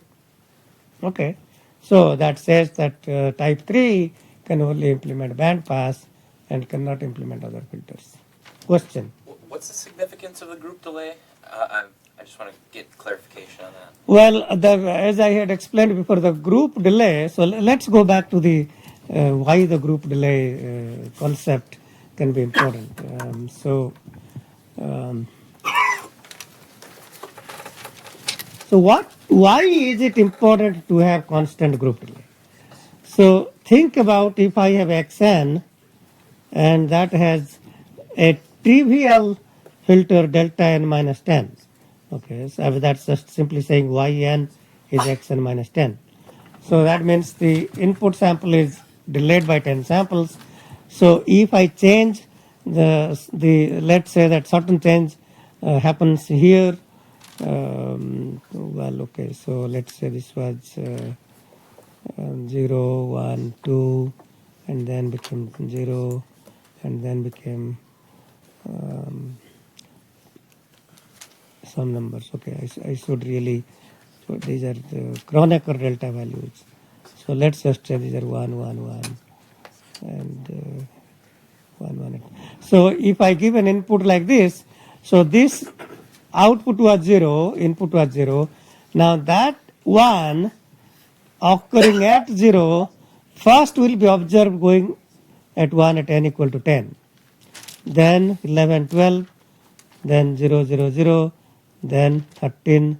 S3: Okay, so that says that type 3 can only implement band pass and cannot implement other filters. Question?
S5: What's the significance of the group delay? I just want to get clarification on that.
S3: Well, as I had explained before, the group delay, so let's go back to the why the group delay concept can be important. So why is it important to have constant group delay? So think about if I have xn and that has a trivial filter delta n minus 10. Okay, so that's just simply saying yn is xn minus 10. So that means the input sample is delayed by 10 samples. So if I change the let's say that certain change happens here. Well, okay, so let's say this was 0, 1, 2, and then became 0, and then became some numbers. Okay, I should really, so these are the Kronecker delta values. So let's just say these are 1, 1, 1, and 1, 1. So if I give an input like this, so this output was 0, input was 0. Now that 1 occurring at 0 first will be observed going at 1 at n equal to 10. Then 11, 12, then 0, 0, 0, then 13,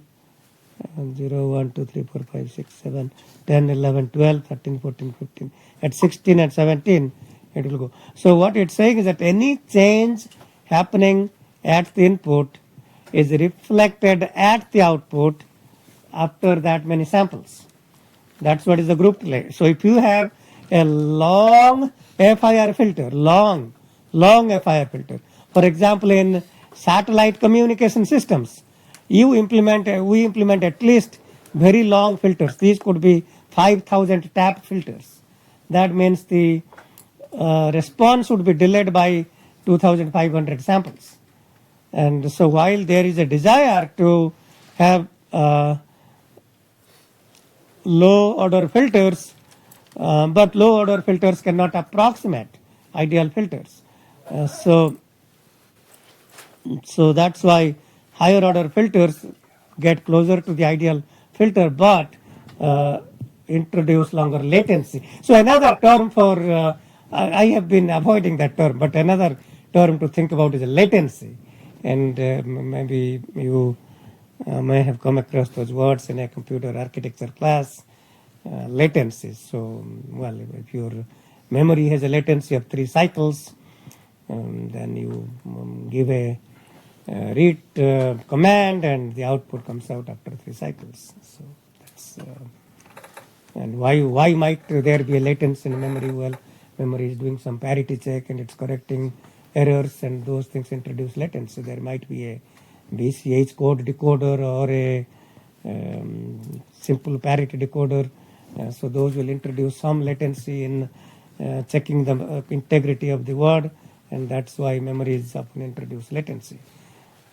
S3: 0, 1, 2, 3, 4, 5, 6, 7, 10, 11, 12, 13, 14, 15. At 16 and 17, it will go. So what it's saying is that any change happening at the input is reflected at the output after that many samples. That's what is the group delay. So if you have a long FIR filter, long FIR filter, for example, in satellite communication systems, we implement at least very long filters. These could be 5,000 tap filters. That means the response would be delayed by 2,500 samples. And so while there is a desire to have low order filters, but low order filters cannot approximate ideal filters. So that's why higher order filters get closer to the ideal filter, but introduce longer latency. So another term for, I have been avoiding that term, but another term to think about is a latency. And maybe you may have come across those words in a computer architecture class, latencies. So, well, if your memory has a latency of 3 cycles, then you give a read command and the output comes out after 3 cycles. So that's and why might there be a latency in memory? Well, memory is doing some parity check and it's correcting errors, and those things introduce latency. There might be a BCH code decoder or a simple parity decoder. So those will introduce some latency in checking the integrity of the word, and that's why memories often introduce latency.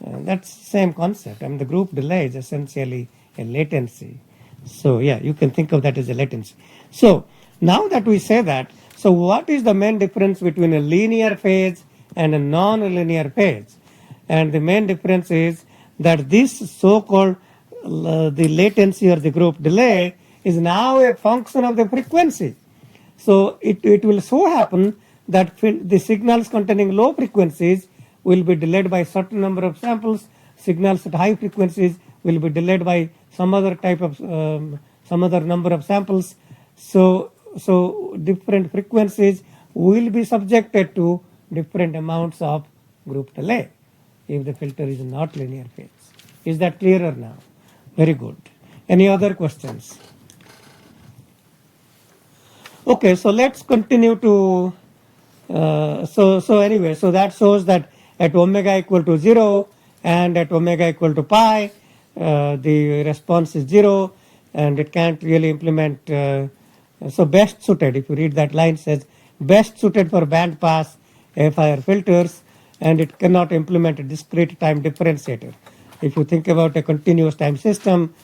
S3: That's the same concept. I mean, the group delay is essentially a latency. So yeah, you can think of that as a latency. So now that we say that, so what is the main difference between a linear phase and a non-linear phase? And the main difference is that this so-called the latency or the group delay is now a function of the frequency. So it will so happen that the signals containing low frequencies will be delayed by a certain number of samples. Signals at high frequencies will be delayed by some other type of some other number of samples. So different frequencies will be subjected to different amounts of group delay if the filter is not linear phase. Is that clearer now? Very good. Any other questions? Okay, so let's continue to so anyway, so that shows that at omega equal to 0 and at omega equal to pi, the response is 0, and it can't really implement. So best suited, if you read that line, says best suited for band pass FIR filters, and it cannot implement a discrete time differentiator. If you think about a continuous time system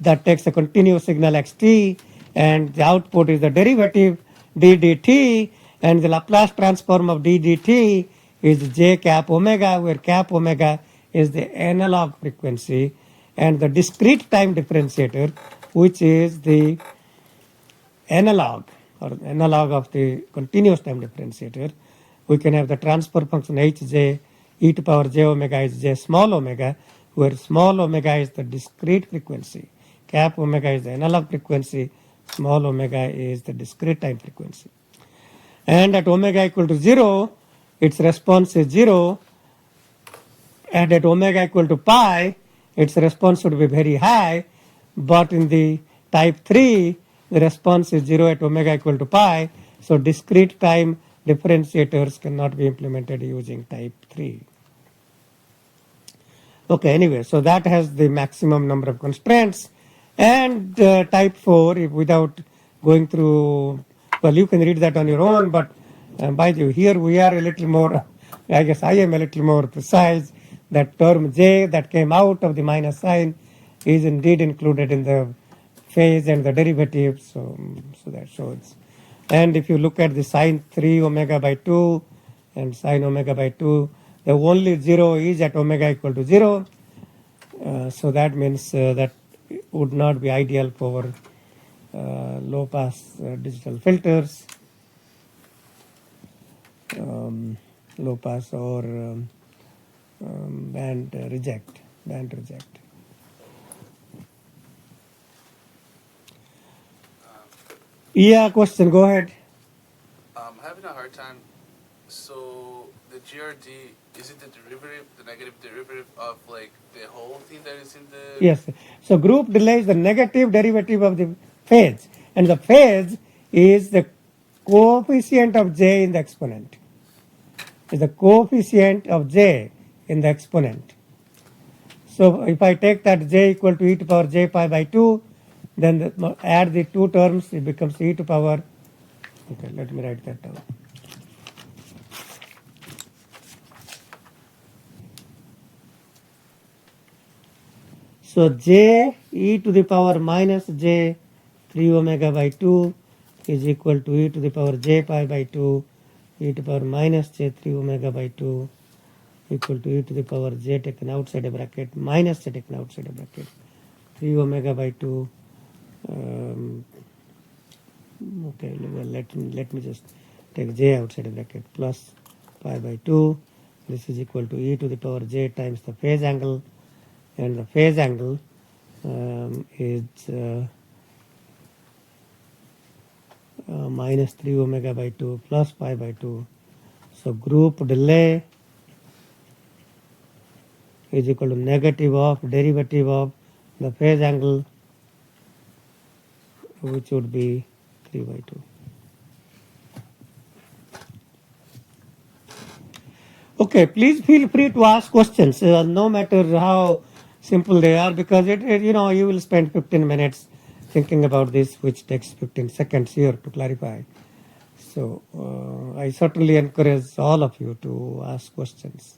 S3: that takes a continuous signal xt, and the output is the derivative d dt, and the Laplace transform of d dt is j cap omega, where cap omega is the analog frequency, and the discrete time differentiator, which is the analog of the continuous time differentiator, we can have the transfer function hj e to power j omega is j small omega, where small omega is the discrete frequency, cap omega is the analog frequency, small omega is the discrete time frequency. And at omega equal to 0, its response is 0, and at omega equal to pi, its response would be very high, but in the type 3, the response is 0 at omega equal to pi, so discrete time differentiators cannot be implemented using type 3. Okay, anyway, so that has the maximum number of constraints. And type 4, if without going through, well, you can read that on your own, but by the way, here we are a little more, I guess I am a little more precise. That term j that came out of the minus sign is indeed included in the phase and the derivative, so that shows. And if you look at the sine 3 omega by 2 and sine omega by 2, the only 0 is at omega equal to 0. So that means that would not be ideal for low pass digital filters, low pass or band reject. Yeah, question, go ahead.
S6: I'm having a hard time. So the GRD, is it the derivative, the negative derivative of like the whole thing that is in the...
S3: Yes. So group delay is the negative derivative of the phase. And the phase is the coefficient of j in the exponent. Is the coefficient of j in the exponent. So if I take that j equal to e to power j pi by 2, then add the two terms, it becomes e to power, okay, let me write that down. So j e to the power minus j 3 omega by 2 is equal to e to the power j pi by 2 e to power minus j 3 omega by 2 equal to e to the power j taken outside a bracket minus j taken outside a bracket 3 omega by 2. Okay, well, let me just take j outside a bracket plus pi by 2. This is equal to e to the power j times the phase angle, and the phase angle is minus 3 omega by 2 plus pi by 2. So group delay is equal to negative of derivative of the phase angle, which would be 3 by 2. Okay, please feel free to ask questions, no matter how simple they are, because you will spend 15 minutes thinking about this, which takes 15 seconds here to clarify. So I certainly encourage all of you to ask questions.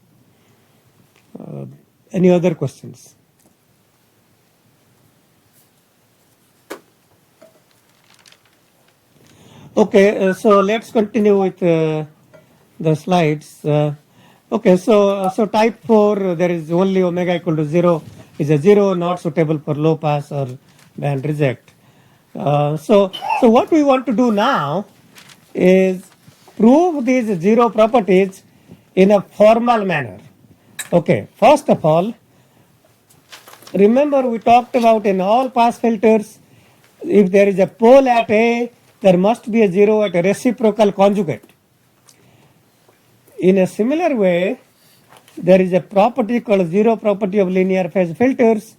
S3: Any other questions? Okay, so let's continue with the slides. Okay, so type 4, there is only omega equal to 0 is a 0, not suitable for low pass or band reject. So what we want to do now is prove these 0 properties in a formal manner. Okay, first of all, remember we talked about in all pass filters, if there is a pole at A, there must be a 0 at a reciprocal conjugate. In a similar way, there is a property called 0 property of linear phase filters.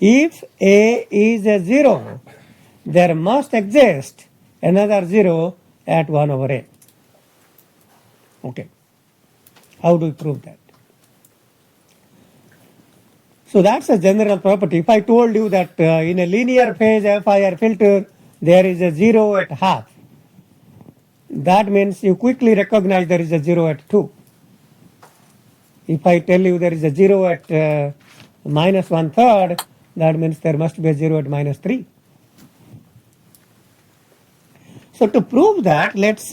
S3: If A is a 0, there must exist another 0 at 1 over A. Okay. How do we prove that? So that's a general property. If I told you that in a linear phase FIR filter, there is a 0 at half, that means you quickly recognize there is a 0 at 2. If I tell you there is a 0 at minus 1/3, that means there must be a 0 at minus 3. So to prove that, let's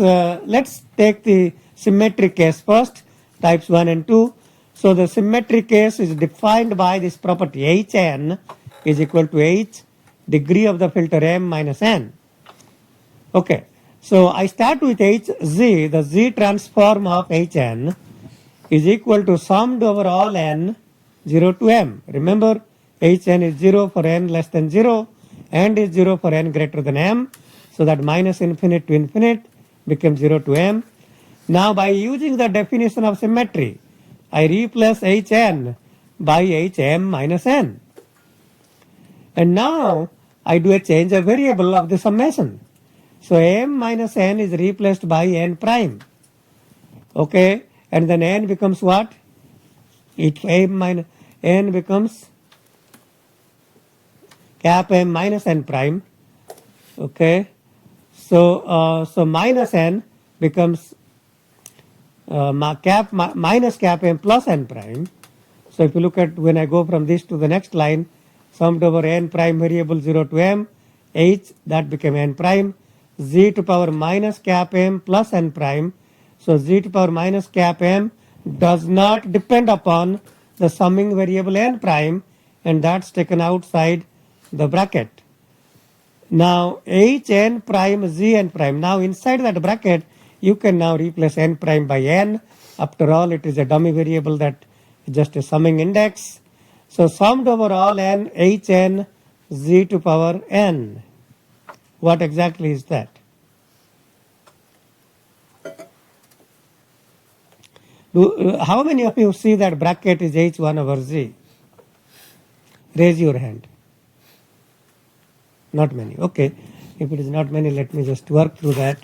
S3: take the symmetric case first, types 1 and 2. So the symmetric case is defined by this property Hn is equal to H degree of the filter M minus N. Okay, So I start with Hz, the Z transform of Hn is equal to summed over all n 0 to m. Remember, Hn is 0 for n less than 0 and is 0 for n greater than m. So that minus infinite to infinite becomes 0 to m. Now by using the definition of symmetry, I replace Hn by Hm minus n. And now I do a change of variable of the summation. So m minus n is replaced by n prime. Okay, and then n becomes what? M minus n becomes cap m minus n prime. Okay, so minus n becomes minus cap m plus n prime. So if you look at when I go from this to the next line, summed over n prime variable 0 to m, h that became n prime, z to power minus cap m plus n prime. So z to power minus cap m does not depend upon the summing variable n prime, and that's taken outside the bracket. Now h n prime z n prime. Now inside that bracket you can now replace n prime by n. After all, it is a dummy variable that is just a summing index. So summed over all n h n z to power n. What exactly is that? How many of you see that bracket is h1 over z? Raise your hand. Not many. Okay. If it is not many, let me just work through that.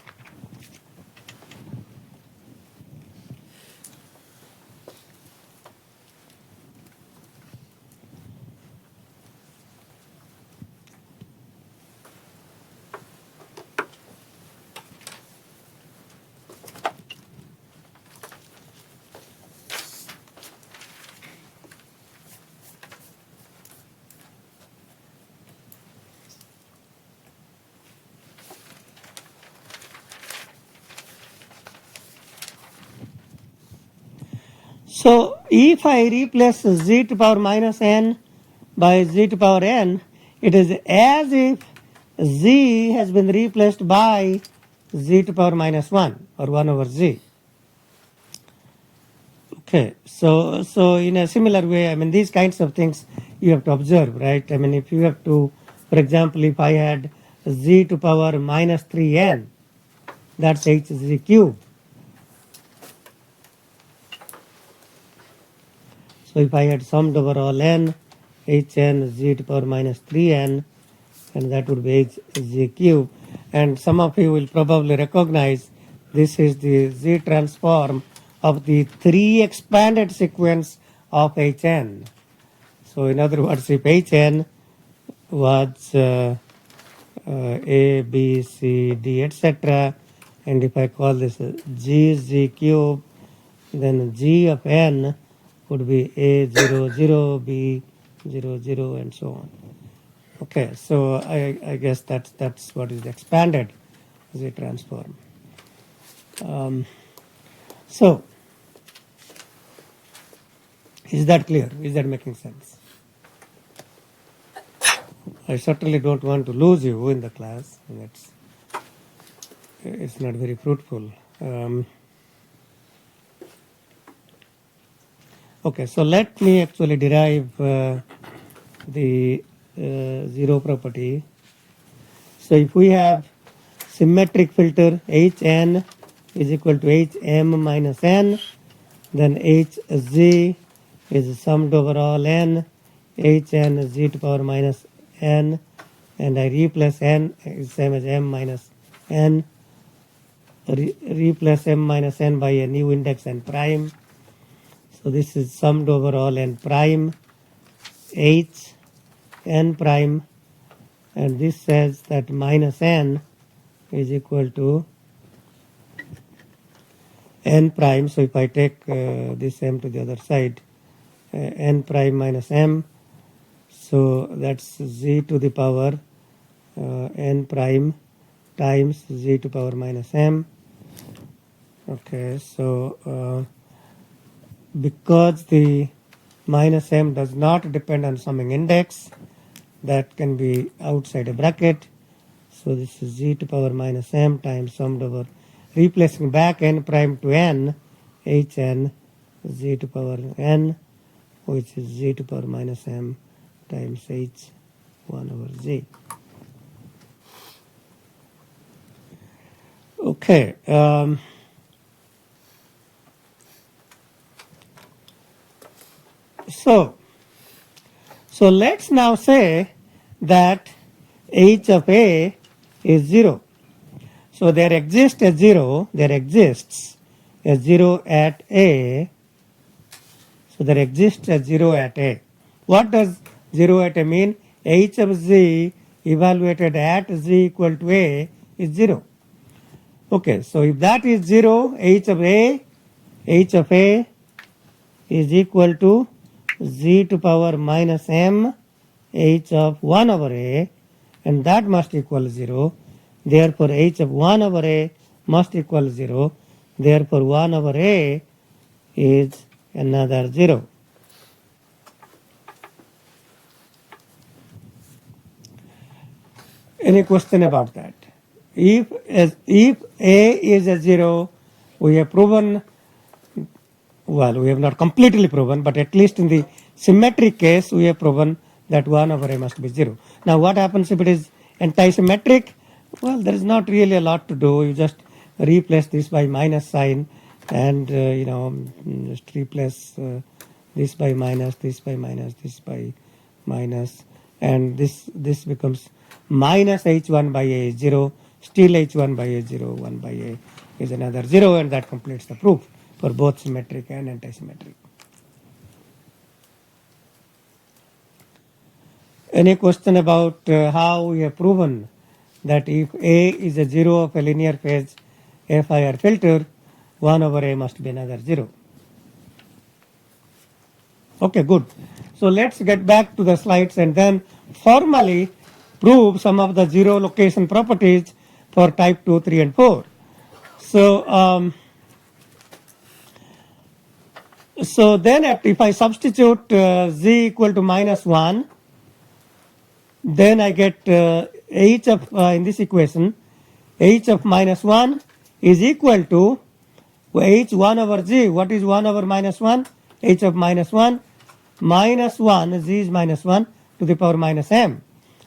S3: So if I replace z to power minus n by z to power n, it is as if z has been replaced by z to power minus 1 or 1 over z. Okay, so in a similar way, I mean, these kinds of things you have to observe, right? I mean, if you have to, for example, if I had z to power minus 3n, that's hz cube. So if I had summed over all n, hn z to power minus 3n, and that would be h z cube. And some of you will probably recognize this is the z transform of the 3 expanded sequence of hn. So in other words, if hn was a, b, c, d, etc., and if I call this g z cube, then g of n would be a0, 0, b0, 0, and so on. Okay, so I guess that's what is expanded Z transform. So is that clear? Is that making sense? I certainly don't want to lose you in the class. It's not very fruitful. Okay, so let me actually derive the zero property. So if we have symmetric filter Hn is equal to Hm minus n, then Hz is summed over all n, Hn z to power minus n, and I replace n is same as m minus n, replace m minus n by a new index n prime. So this is summed over all n prime, h n prime, and this says that minus n is equal to n prime. So if I take this m to the other side, n prime minus m, so that's z to the power n prime times z to power minus m. Okay, so because the minus m does not depend on summing index, that can be outside a bracket. So this is z to power minus m times summed over, replacing back n prime to n, hn z to power n, which is z to power minus m times h 1 over z. Okay. So let's now say that h of a is 0. So there exists a 0 at a. So there exists a 0 at a. What does 0 at a mean? H of z evaluated at z equal to a is 0. Okay, so if that is 0, h of a is equal to z to power minus m h of 1 over a, and that must equal 0. Therefore h of 1 over a must equal 0. Therefore 1 over a is another 0. Any question about that? If a is a 0, we have proven, well, we have not completely proven, but at least in the symmetric case, we have proven that 1 over a must be 0. Now what happens if it is antisymmetric? Well, there is not really a lot to do. You just replace this by minus sign, and just replace this by minus, this by minus, this by minus, and this becomes minus h1 by a is 0, still h1 by a is 0, 1 by a is another 0, and that completes the proof for both symmetric and antisymmetric. Any question about how we have proven that if a is a 0 of a linear phase FIR filter, 1 over a must be another 0. Okay, good. So let's get back to the slides and then formally prove some of the zero location properties for type 2, 3 and 4. So then if I substitute z equal to minus 1, then I get h of, in this equation, h of minus 1 is equal to h1 over z. What is 1 over minus 1? H of minus 1, z is minus 1 to the power minus m.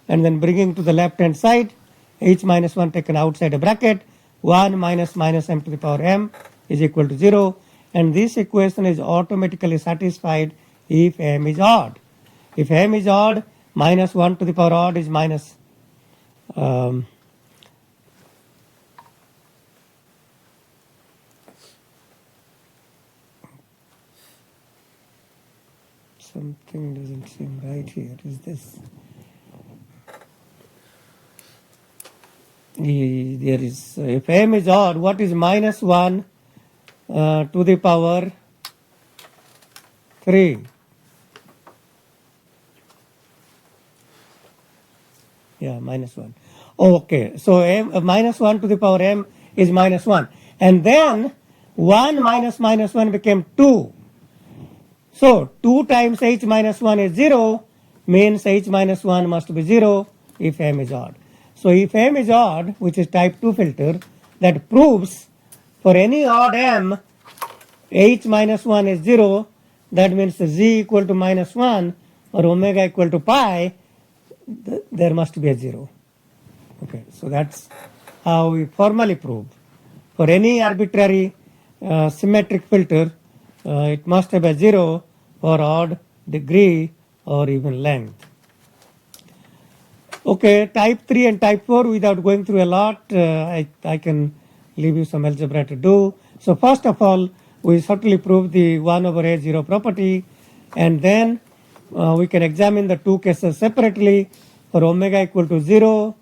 S3: And then bringing to the left hand side, h minus 1 taken outside a bracket, 1 minus m to the power m is equal to 0. And this equation is automatically satisfied if m is odd. If m is odd, minus 1 to the power odd is minus something doesn't seem right here. Is this? There is, if m is odd, what is minus 1 to the power 3? Yeah, minus 1. Okay, so minus 1 to the power m is minus 1. And then 1 minus 1 became 2. So 2 times h minus 1 is 0, means h minus 1 must be 0 if m is odd. So if m is odd, which is type 2 filter, that proves for any odd m, h minus 1 is 0, that means z equal to minus 1 or omega equal to pi, there must be a 0. Okay, so that's how we formally prove. For any arbitrary symmetric filter, it must have a 0 for odd degree or even length. Okay, type 3 and type 4, without going through a lot, I can leave you some algebra to do. So first of all, we certainly prove the 1 over a 0 property, and then we can examine the two cases separately. For omega equal to 0,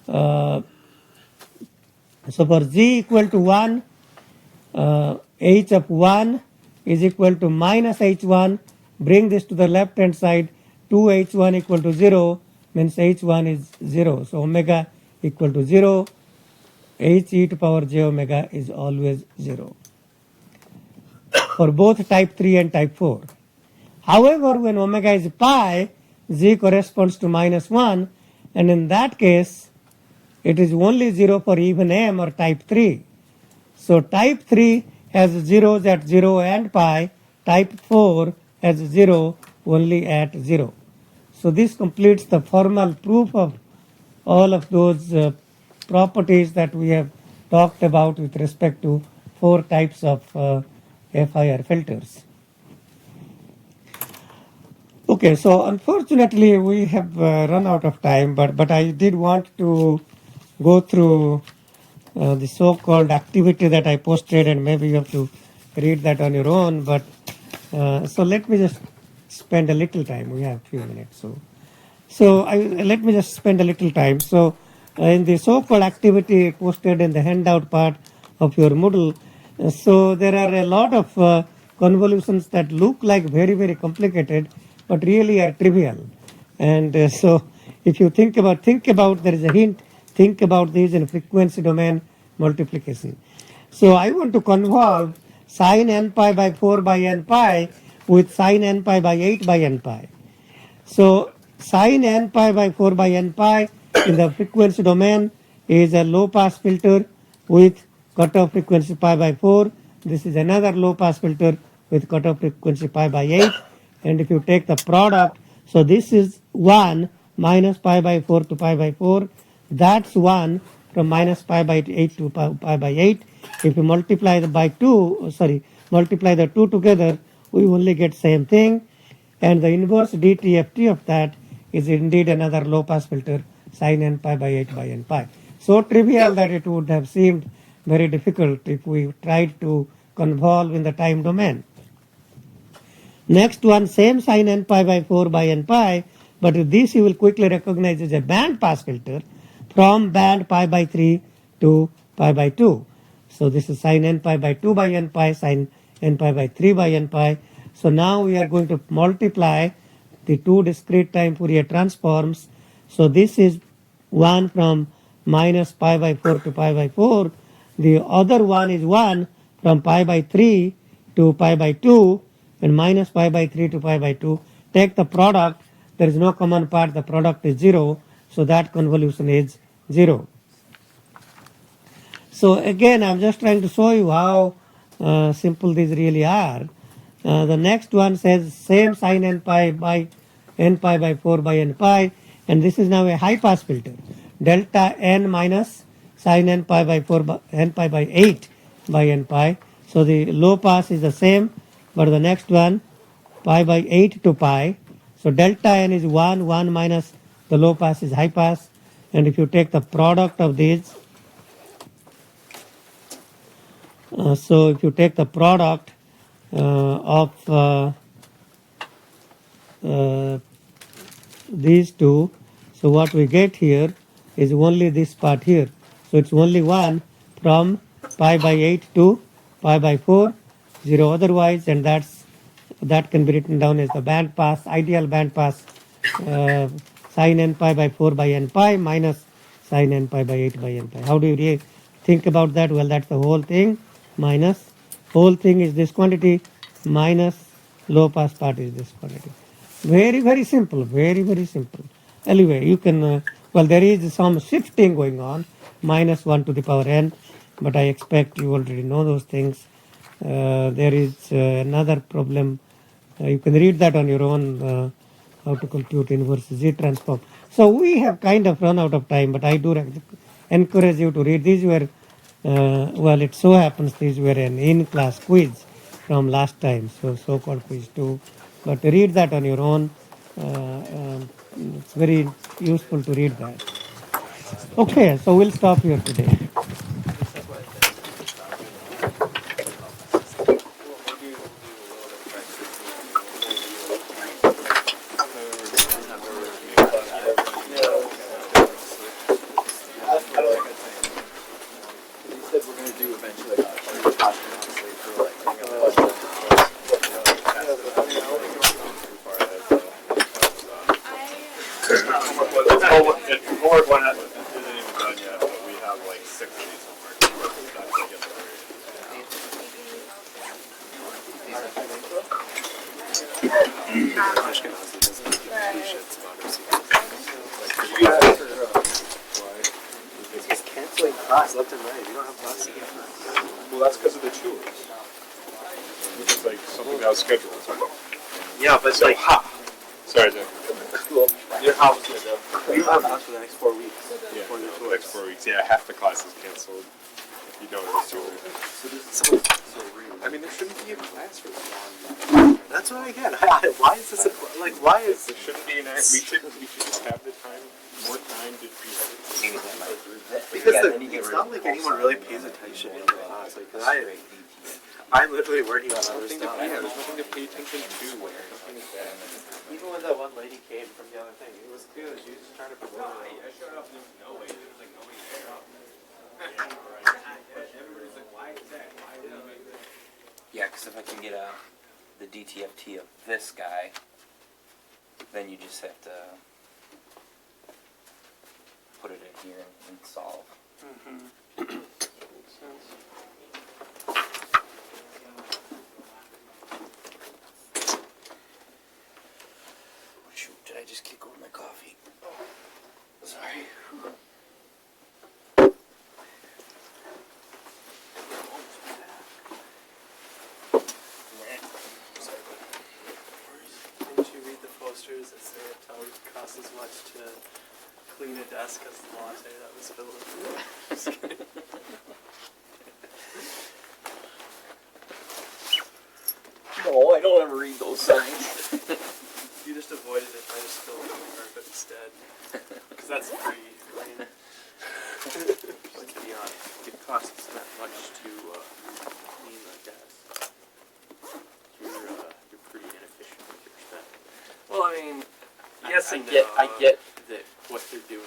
S3: so for z equal to 1, h of 1 is equal to minus h1. Bring this to the left hand side, 2h1 equal to 0 means h1 is 0. So omega equal to 0, h e to power j omega is always 0 for both type 3 and type 4. However, when omega is pi, z corresponds to minus 1, and in that case it is only 0 for even m or type 3. So type 3 has zeros at 0 and pi, type 4 has 0 only at 0. So this completes the formal proof of all of those properties that we have talked about with respect to 4 types of FIR filters. Okay, so unfortunately we have run out of time, but I did want to go through the so-called activity that I posted, and maybe you have to read that on your own. But so let me just spend a little time. We have a few minutes, so let me just spend a little time. So in the so-called activity posted in the handout part of your Moodle, so there are a lot of convolutions that look like very, very complicated, but really are trivial. And so if you think about, there is a hint, think about these in frequency domain multiplication. So I want to convolve sine n pi by 4 by n pi with sine n pi by 8 by n pi. So sine n pi by 4 by n pi in the frequency domain is a low pass filter with cutoff frequency pi by 4. This is another low pass filter with cutoff frequency pi by 8. And if you take the product, so this is 1 minus pi by 4 to pi by 4. That's 1 from minus pi by 8 to pi by 8. If you multiply multiply the two together, we only get same thing. And the inverse dTft of that is indeed another low pass filter, sine n pi by 8 by n pi. So trivial that it would have seemed very difficult if we tried to convolve in the time domain. Next one, same sine n pi by 4 by n pi, but this you will quickly recognize as a band pass filter from band pi by 3 to pi by 2. So this is sine n pi by 2 by n pi, sine n pi by 3 by n pi. So now we are going to multiply the two discrete time Fourier transforms. So this is one from minus pi by 4 to pi by 4. The other one is 1 from pi by 3 to pi by 2 and minus pi by 3 to pi by 2. Take the product. There is no common part. The product is 0. So that convolution is 0. So again, I'm just trying to show you how simple these really are. The next one says same sine n pi by 4 by n pi, and this is now a high pass filter. Delta n minus sine n pi by 4 by n pi by 8 by n pi. So the low pass is the same, but the next one pi by 8 to pi. So delta n is 1 minus the low pass is high pass, and if you take the product of these, so if you take the product of these two, so what we get here is only this part here. So it's only 1 from pi by 8 to pi by 4, 0 otherwise, and that can be written down as the band pass, ideal band pass, sine n pi by 4 by n pi minus sine n pi by 8 by n pi. How do you think about that? Well, that's the whole thing minus, whole thing is this quantity minus low pass part is this quantity. Very, very simple, very, very simple. Anyway, you can, well, there is some shifting going on, minus 1 to the power n, but I expect you already know those things. There is another problem. You can read that on your own, how to compute inverse Z transform. So we have kind of run out of time, but I do encourage you to read. These were, well, it so happens these were an in-class quiz from last time, so-called quiz 2. But read that on your own. It's very useful to read that. Okay, so we'll stop here today.
S7: class left and right. We don't have classes.
S4: Well, that's because of the tours. Which is like something that was scheduled.
S7: Yeah, but
S4: So,
S7: like,
S4: sorry, Jeff.
S7: well, your house is we don't have class for the next 4 weeks.
S4: Yeah,
S7: For the
S4: the
S7: tours.
S4: next 4 weeks. Yeah, half the class is canceled. You know it's tour. I mean, there shouldn't be a class for that.
S7: That's what I get. Why is this like? Why is
S4: There shouldn't be an act. We should just have the time, more time to do everything.
S7: because it's not like anyone really pays attention in the class. Like, 'cause I'm literally working on other
S4: Nothing to,
S7: stuff.
S4: yeah, there's nothing to pay attention to. Nothing is bad.
S7: Even when that one lady came from the other thing, it was good. She was just trying to promote it.
S5: Yeah, because if I can get the DTFT of this guy, then you just have to put it in here and solve. Shoot, did I just kick over my coffee? Sorry.
S7: Didn't you read the posters that say it costs as much to clean a desk as the latte that was spilled? Just kidding.
S5: No, I don't ever read those signs.
S7: You just avoided it by just filling the carpet instead. Because that's free. I mean, let's be honest. It costs that much to clean the desk. You're pretty inefficient with your spending. Well, I mean, yes and no.
S5: I get
S7: that what they're doing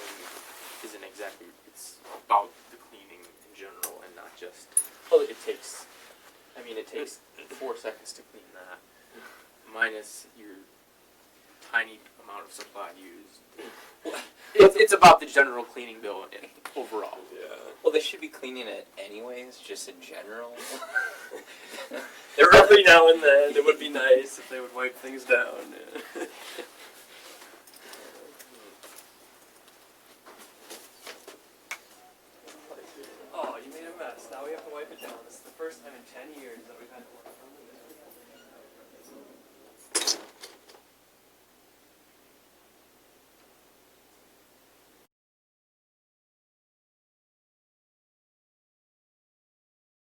S7: isn't exactly. It's about the cleaning in general and not just. Well, it takes. I mean, it takes 4 seconds to clean that, minus your tiny amount of supply used. It's about the general cleaning bill overall. Yeah.
S5: Well, they should be cleaning it anyways, just in general.
S7: Every now and then, it would be nice if they would wipe things down. Oh, you made a mess. Now we have to wipe it down. This is the first time in 10 years that we've had to